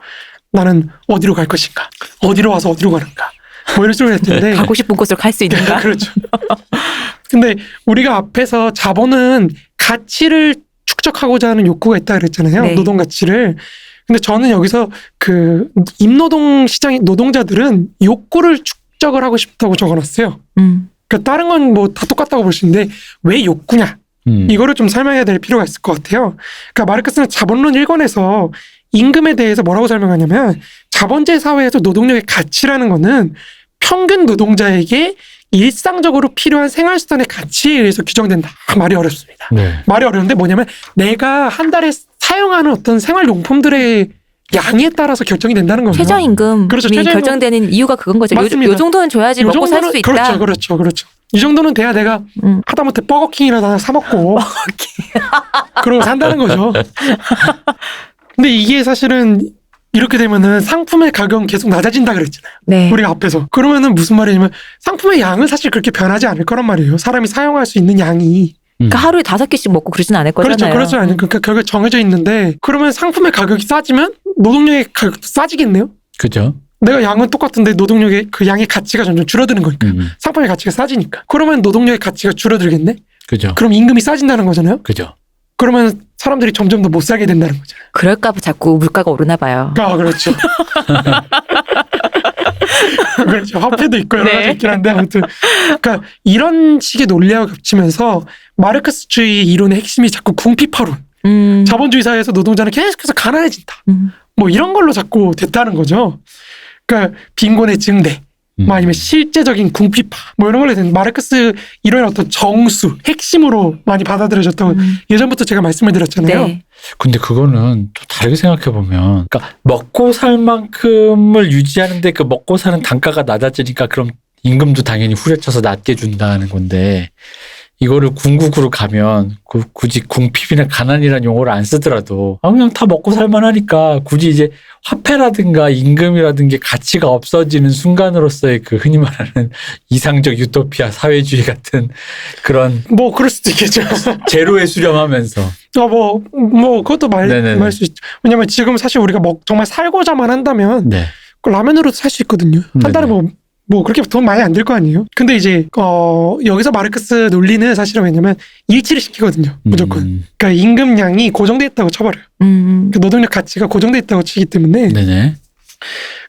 나는 어디로 갈 것인가? 어디로 와서 어디로 가는가? 뭐 이런 식으로 했는데 가고 싶은 곳으로 갈 수 있는가? 그렇죠. 근데 우리가 앞에서 자본은 가치를 축적하고자 하는 욕구가 있다 그랬잖아요. 네. 노동 가치를. 근데 저는 여기서 그 임노동 시장의 노동자들은 욕구를 축적을 하고 싶다고 적어놨어요. 그러니까 다른 건 뭐 다 똑같다고 볼 수 있는데 왜 욕구냐? 이거를 좀 설명해야 될 필요가 있을 것 같아요. 그러니까 마르크스는 자본론 1권에서 임금에 대해서 뭐라고 설명하냐면 자본주의 사회에서 노동력의 가치라는 거는 평균 노동자에게 일상적으로 필요한 생활수단의 가치에 의해서 규정된다. 말이 어렵습니다. 네. 말이 어려운데 뭐냐면 내가 한 달에 사용하는 어떤 생활용품들의 양에 따라서 결정이 된다는 거예요. 최저임금이 그렇죠. 최저임금. 결정되는 이유가 그건 거죠. 맞습니다. 요 정도는 줘야지 이 먹고 살 정도는- 수 있다. 그렇죠. 이 정도는 돼야 내가 하다못해 버거킹이라도 하나 사 먹고 그러고 산다는 거죠. 근데 이게 사실은 이렇게 되면은 상품의 가격은 계속 낮아진다 그랬잖아요. 네. 우리가 앞에서. 그러면은 무슨 말이냐면 상품의 양은 사실 그렇게 변하지 않을 거란 말이에요. 사람이 사용할 수 있는 양이. 그러니까 하루에 5개씩 먹고 그러진 않을 그렇죠. 거잖아요. 그렇죠. 그러니까 결국에 정해져 있는데 그러면 상품의 가격이 싸지면 노동력의 가격도 싸지겠네요. 그죠. 내가 양은 똑같은데 노동력의 그 양의 가치가 점점 줄어드는 거니까. 상품의 가치가 싸지니까. 그러면 노동력의 가치가 줄어들겠네? 그죠. 그럼 임금이 싸진다는 거잖아요? 그죠. 그러면 사람들이 점점 더 못 살게 된다는 거잖아요. 그럴까 봐 자꾸 물가가 오르나 봐요. 아, 그렇죠. 그렇죠. 화폐도 있고 여러 가지 네. 있긴 한데 아무튼 그러니까 이런 식의 논리와 겹치면서 마르크스주의 이론의 핵심이 자꾸 궁핍화론. 자본주의 사회에서 노동자는 계속해서 가난해진다. 뭐 이런 걸로 자꾸 됐다는 거죠. 그러니까 빈곤의 증대, 뭐 아니면 실제적인 궁핍화, 뭐 이런 걸로 된 마르크스 이론의 어떤 정수, 핵심으로 많이 받아들여졌다고 예전부터 제가 말씀을 드렸잖아요. 네. 근데 그거는 또 다르게 생각해 보면, 그러니까 먹고 살 만큼을 유지하는데 그 먹고 사는 단가가 낮아지니까 그럼 임금도 당연히 후려쳐서 낮게 준다는 건데, 이거를 궁극으로 가면 굳이 궁핍이나 가난이라는 용어를 안 쓰더라도 그냥 다 먹고 살만하니까 굳이 이제 화폐라든가 임금이라든가 가치가 없어지는 순간으로서의 그 흔히 말하는 이상적 유토피아 사회주의 같은 그런 뭐 그럴 수도 있겠죠. 제로에 수렴하면서 뭐 그것도 네네네. 말 수 있죠. 왜냐면 지금 사실 우리가 정말 살고자만 한다면 네. 그 라면으로도 살 수 있거든요. 한 달에 뭐 그렇게 돈 많이 안 들 거 아니에요. 근데 이제 여기서 마르크스 논리는 사실은 왜냐면 일치를 시키거든요. 무조건. 그러니까 임금량이 고정돼 있다고 쳐버려요. 그 노동력 가치가 고정돼 있다고 치기 때문에 네네.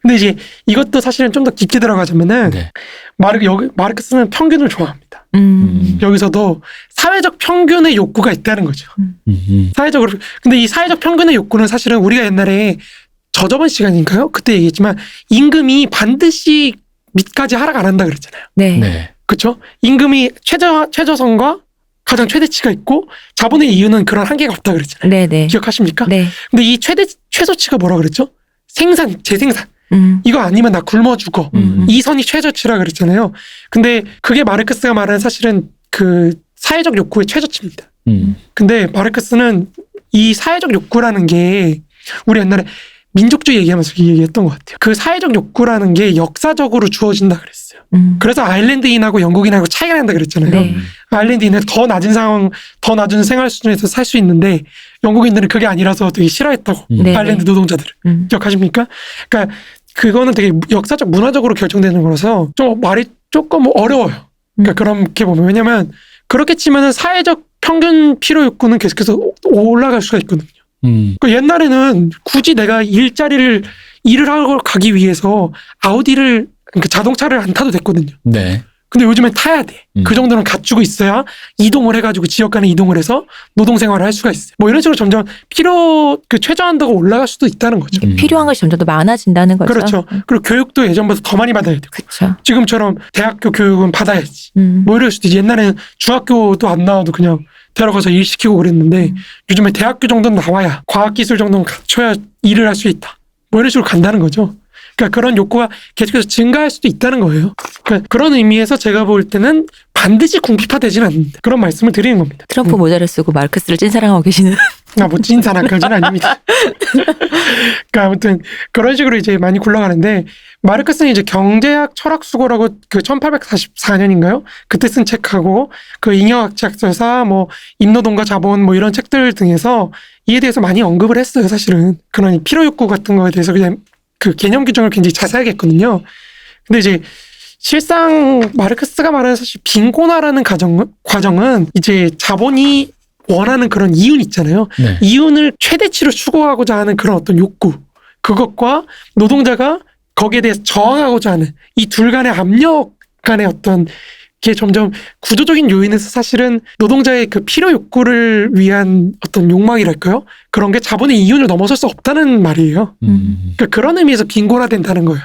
근데 이제 이것도 사실은 좀 더 깊게 들어가자면은 네. 마르크스는 평균을 좋아합니다. 음. 여기서도 사회적 평균의 욕구가 있다는 거죠. 사회적으로. 근데 이 사회적 평균의 욕구는 사실은 우리가 옛날에 저저번 시간인가요? 그때 얘기했지만 임금이 반드시 밑까지 하락 안 한다 그랬잖아요. 네. 네. 그렇죠? 임금이 최저선과 가장 최대치가 있고 자본의 이유는 그런 한계가 없다 그랬잖아요. 네네. 기억하십니까? 네. 근데 이 최소치가 뭐라 그랬죠? 생산, 재생산. 이거 아니면 나 굶어 죽어. 이 선이 최저치라 그랬잖아요. 근데 그게 마르크스가 말하는 사실은 그 사회적 욕구의 최저치입니다. 근데 마르크스는 이 사회적 욕구라는 게 우리 옛날에 민족주의 얘기하면서 얘기했던 것 같아요. 그 사회적 욕구라는 게 역사적으로 주어진다 그랬어요. 그래서 아일랜드인하고 영국인하고 차이가 난다 그랬잖아요. 네. 아일랜드인은 더 낮은 상황, 더 낮은 생활 수준에서 살 수 있는데 영국인들은 그게 아니라서 되게 싫어했다고. 네. 아일랜드 노동자들을. 기억하십니까? 그러니까 그거는 되게 역사적 문화적으로 결정되는 거라서 좀 말이 조금 어려워요. 그러니까 그렇게 보면. 왜냐면 그렇게 치면은 사회적 평균 필요 욕구는 계속해서 올라갈 수가 있거든요. 그러니까 옛날에는 굳이 내가 일을 하러 가기 위해서 아우디를, 그러니까 자동차를 안 타도 됐거든요. 네. 근데 요즘엔 타야 돼. 그 정도는 갖추고 있어야 이동을 해가지고 지역 간에 이동을 해서 노동 생활을 할 수가 있어요. 뭐 이런 식으로 점점 그 최저 한도가 올라갈 수도 있다는 거죠. 필요한 것이 점점 더 많아진다는 거죠. 그렇죠. 그리고 교육도 예전보다 더 많이 받아야 되고. 그렇죠. 지금처럼 대학교 교육은 받아야지. 뭐 이럴 수도 있지. 옛날에는 중학교도 안 나와도 그냥 데려가서 일 시키고 그랬는데 요즘에 대학교 정도는 나와야, 과학기술 정도는 갖춰야 일을 할 수 있다. 뭐 이런 식으로 간다는 거죠. 그러니까 그런 욕구가 계속해서 증가할 수도 있다는 거예요. 그러니까 그런 의미에서 제가 볼 때는 반드시 궁핍화되지는 않는다. 그런 말씀을 드리는 겁니다. 트럼프 모자를 쓰고 마르크스를 찐사랑하고 계시는. 뭐 찐사랑 그건 아닙니다. 그러니까 아무튼 그런 식으로 이제 많이 굴러가는데, 마르크스는 이제 경제학 철학 수고라고 그 1844년인가요? 그때 쓴 책하고 그 잉여학자서사, 뭐 임노동과 자본 뭐 이런 책들 등에서 이에 대해서 많이 언급을 했어요. 사실은 그런 필요욕구 같은 거에 대해서 그냥 그 개념 규정을 굉장히 자세하게 했거든요. 근데 이제 실상 마르크스가 말하는 사실 빈곤화라는 과정은 이제 자본이 원하는 그런 이윤 있잖아요. 네. 이윤을 최대치로 추구하고자 하는 그런 어떤 욕구, 그것과 노동자가 거기에 대해서 저항하고자 하는 이 둘 간의 압력 간의 어떤 게 점점 구조적인 요인에서 사실은 노동자의 그 필요 욕구를 위한 어떤 욕망이랄까요? 그런 게 자본의 이윤을 넘어설 수 없다는 말이에요. 그러니까 그런 의미에서 빈곤화된다는 거예요.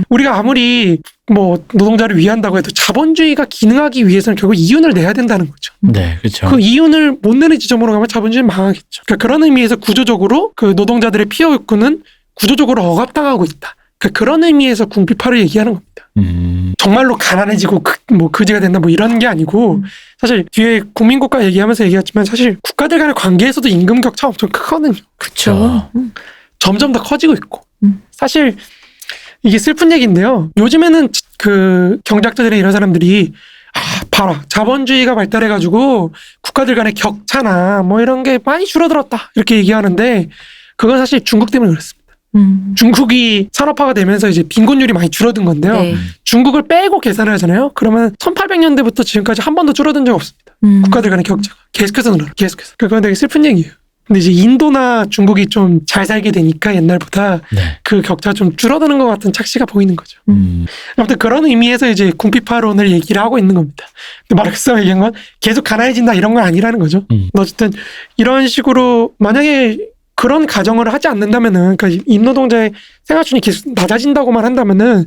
우리가 아무리 뭐 노동자를 위한다고 해도 자본주의가 기능하기 위해서는 결국 이윤을 내야 된다는 거죠. 네, 그렇죠. 그 이윤을 못 내는 지점으로 가면 자본주의는 망하겠죠. 그러니까 그런 의미에서 구조적으로 그 노동자들의 필요 욕구는 구조적으로 억압당하고 있다. 그러니까 그런 의미에서 궁핍화를 얘기하는 겁니다. 정말로 가난해지고 그지가 된다 뭐 이런 게 아니고, 사실 뒤에 국민국가 얘기하면서 얘기했지만 사실 국가들 간의 관계에서도 임금 격차 엄청 크거든요. 그렇죠. 점점 더 커지고 있고. 사실 이게 슬픈 얘기인데요. 요즘에는 그 경제학자들이 이런 사람들이 봐라, 자본주의가 발달해가지고 국가들 간의 격차나 뭐 이런 게 많이 줄어들었다 이렇게 얘기하는데, 그건 사실 중국 때문에 그렇습니다. 중국이 산업화가 되면서 이제 빈곤율이 많이 줄어든 건데요. 네. 중국을 빼고 계산을 하잖아요. 그러면 1800년대부터 지금까지 한 번도 줄어든 적 없습니다. 국가들 간의 격차가 계속해서 늘어요. 계속해서. 그건 되게 슬픈 얘기예요. 근데 이제 인도나 중국이 좀 잘 살게 되니까 옛날보다 네. 그 격차가 좀 줄어드는 것 같은 착시가 보이는 거죠. 아무튼 그런 의미에서 이제 궁핍화론을 얘기를 하고 있는 겁니다. 근데 마르크스가 얘기한 건 계속 가난해진다 이런 건 아니라는 거죠. 어쨌든 이런 식으로 만약에 그런 가정을 하지 않는다면은, 그러니까 임노동자의 생활 수준이 계속 낮아진다고만 한다면은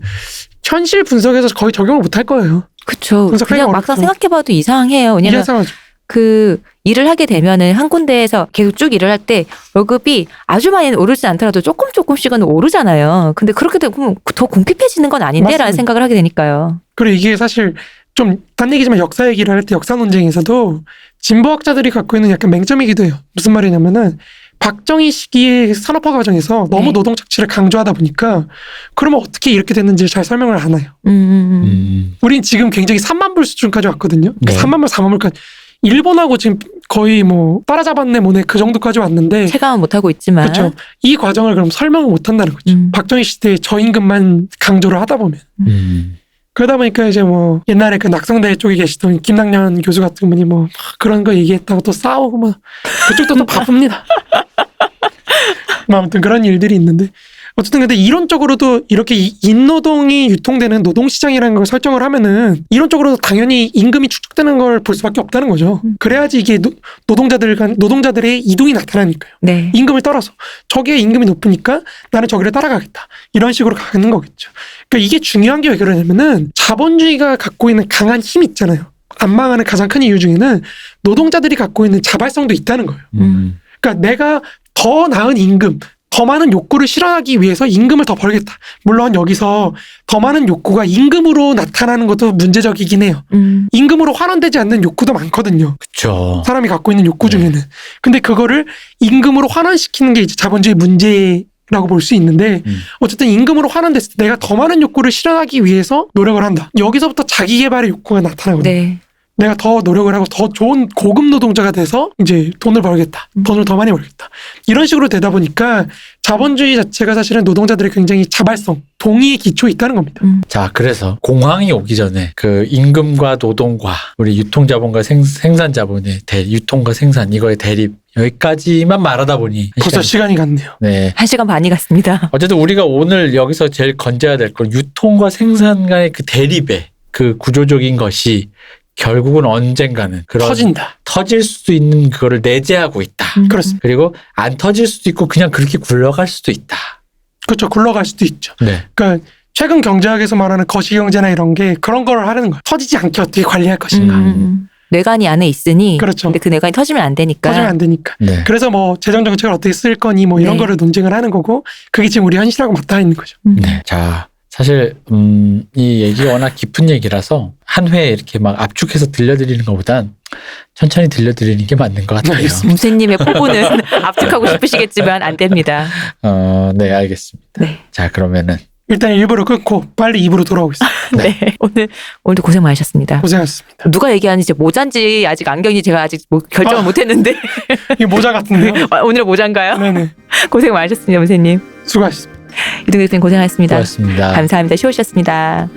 현실 분석에서 거의 적용을 못 할 거예요. 그렇죠. 그냥 막상 생각해봐도 이상해요. 왜냐면 이상하죠. 그 일을 하게 되면은 한 군데에서 계속 쭉 일을 할 때 월급이 아주 많이 오르지 않더라도 조금씩은 오르잖아요. 근데 그렇게 되면 더 궁핍해지는 건 아닌데라는 맞습니다. 생각을 하게 되니까요. 그리고 이게 사실 좀 딴 얘기지만 역사 얘기를 할 때 역사 논쟁에서도 진보학자들이 갖고 있는 약간 맹점이기도 해요. 무슨 말이냐면은 박정희 시기의 산업화 과정에서 너무 네. 노동 착취를 강조하다 보니까 그러면 어떻게 이렇게 됐는지 잘 설명을 안 해요. 우린 지금 굉장히 3만 불 수준까지 왔거든요. 네. 3만 불, 4만 불까지. 일본하고 지금 거의 뭐 따라잡았네 뭐네 그 정도까지 왔는데, 체감은 못하고 있지만. 그렇죠. 이 과정을 그럼 설명을 못 한다는 거죠. 박정희 시대에 저임금만 강조를 하다 보면. 그러다 보니까 이제 뭐 옛날에 그 낙성대 쪽에 계시던 김낙년 교수 같은 분이 뭐 그런 거 얘기했다고 또 싸우고 막 그쪽도 또 바쁩니다. 아무튼 그런 일들이 있는데, 어쨌든 근데 이론적으로도 이렇게 인노동이 유통되는 노동시장이라는 걸 설정을 하면은 이론적으로 당연히 임금이 축적되는 걸 볼 수밖에 없다는 거죠. 그래야지 이게 노동자들의 이동이 나타나니까요. 네. 임금을 따라서 저기에 임금이 높으니까 나는 저기를 따라가겠다. 이런 식으로 가는 거겠죠. 그러니까 이게 중요한 게 왜 그러냐면은 자본주의가 갖고 있는 강한 힘 있잖아요. 안 망하는 가장 큰 이유 중에는 노동자들이 갖고 있는 자발성도 있다는 거예요. 그러니까 내가 더 나은 임금, 더 많은 욕구를 실현하기 위해서 임금을 더 벌겠다. 물론 여기서 더 많은 욕구가 임금으로 나타나는 것도 문제적이긴 해요. 임금으로 환원되지 않는 욕구도 많거든요. 그렇죠. 사람이 갖고 있는 욕구 중에는. 근데 그거를 임금으로 환원시키는 게 이제 자본주의 문제라고 볼 수 있는데 어쨌든 임금으로 환원됐을 때 내가 더 많은 욕구를 실현하기 위해서 노력을 한다. 여기서부터 자기 개발의 욕구가 나타나거든요. 네. 내가 더 노력을 하고 더 좋은 고급 노동자가 돼서 이제 돈을 벌겠다. 돈을 더 많이 벌겠다. 이런 식으로 되다 보니까 자본주의 자체가 사실은 노동자들의 굉장히 자발성, 동의의 기초에 있다는 겁니다. 자, 그래서 공황이 오기 전에 그 임금과 노동과 우리 유통자본과 생산자본의 유통과 생산 이거의 대립 여기까지만 말하다 보니 벌써 시간이 갔네요. 네. 1시간 반이 갔습니다. 어쨌든 우리가 오늘 여기서 제일 건져야 될 건 유통과 생산 간의 그 대립의 그 구조적인 것이 결국은 언젠가는 터질 수도 있는 그거를 내재하고 있다. 그렇습니다. 그리고 안 터질 수도 있고 그냥 그렇게 굴러갈 수도 있다. 그렇죠. 굴러갈 수도 있죠. 네. 그러니까 최근 경제학에서 말하는 거시경제나 이런 게 그런 걸 하는 거예요. 터지지 않게 어떻게 관리할 것인가. 뇌관이 안에 있으니 그렇죠. 근데 그 뇌관이 터지면 안 되니까. 터지면 안 되니까. 네. 그래서 뭐 재정 정책을 어떻게 쓸 거니 뭐 이런 네. 거를 논쟁을 하는 거고 그게 지금 우리 현실하고 맞닿아 있는 거죠. 네. 자, 사실 이 얘기가 워낙 깊은 얘기라서 한 회에 이렇게 막 압축해서 들려드리는 것보단 천천히 들려드리는 게 맞는 것 같아요. 무쇠님의 포부는 압축하고 싶으시겠지만 안 됩니다. 네, 알겠습니다. 네. 자, 그러면은 일단 1부를 끊고 빨리 2부로 돌아오겠습니다. 네. 오늘도 고생 많으셨습니다. 고생하셨습니다. 누가 얘기하는지 모자인지 아직 안경인지 제가 아직 결정을 못했는데 이게 모자 같은데요? 오늘 모자인가요? 네네. 고생 많으셨습니다, 무쇠님. 수고하셨습니다. 이동규 대표님 고생하셨습니다. 고맙습니다. 감사합니다. 쉬우셨습니다.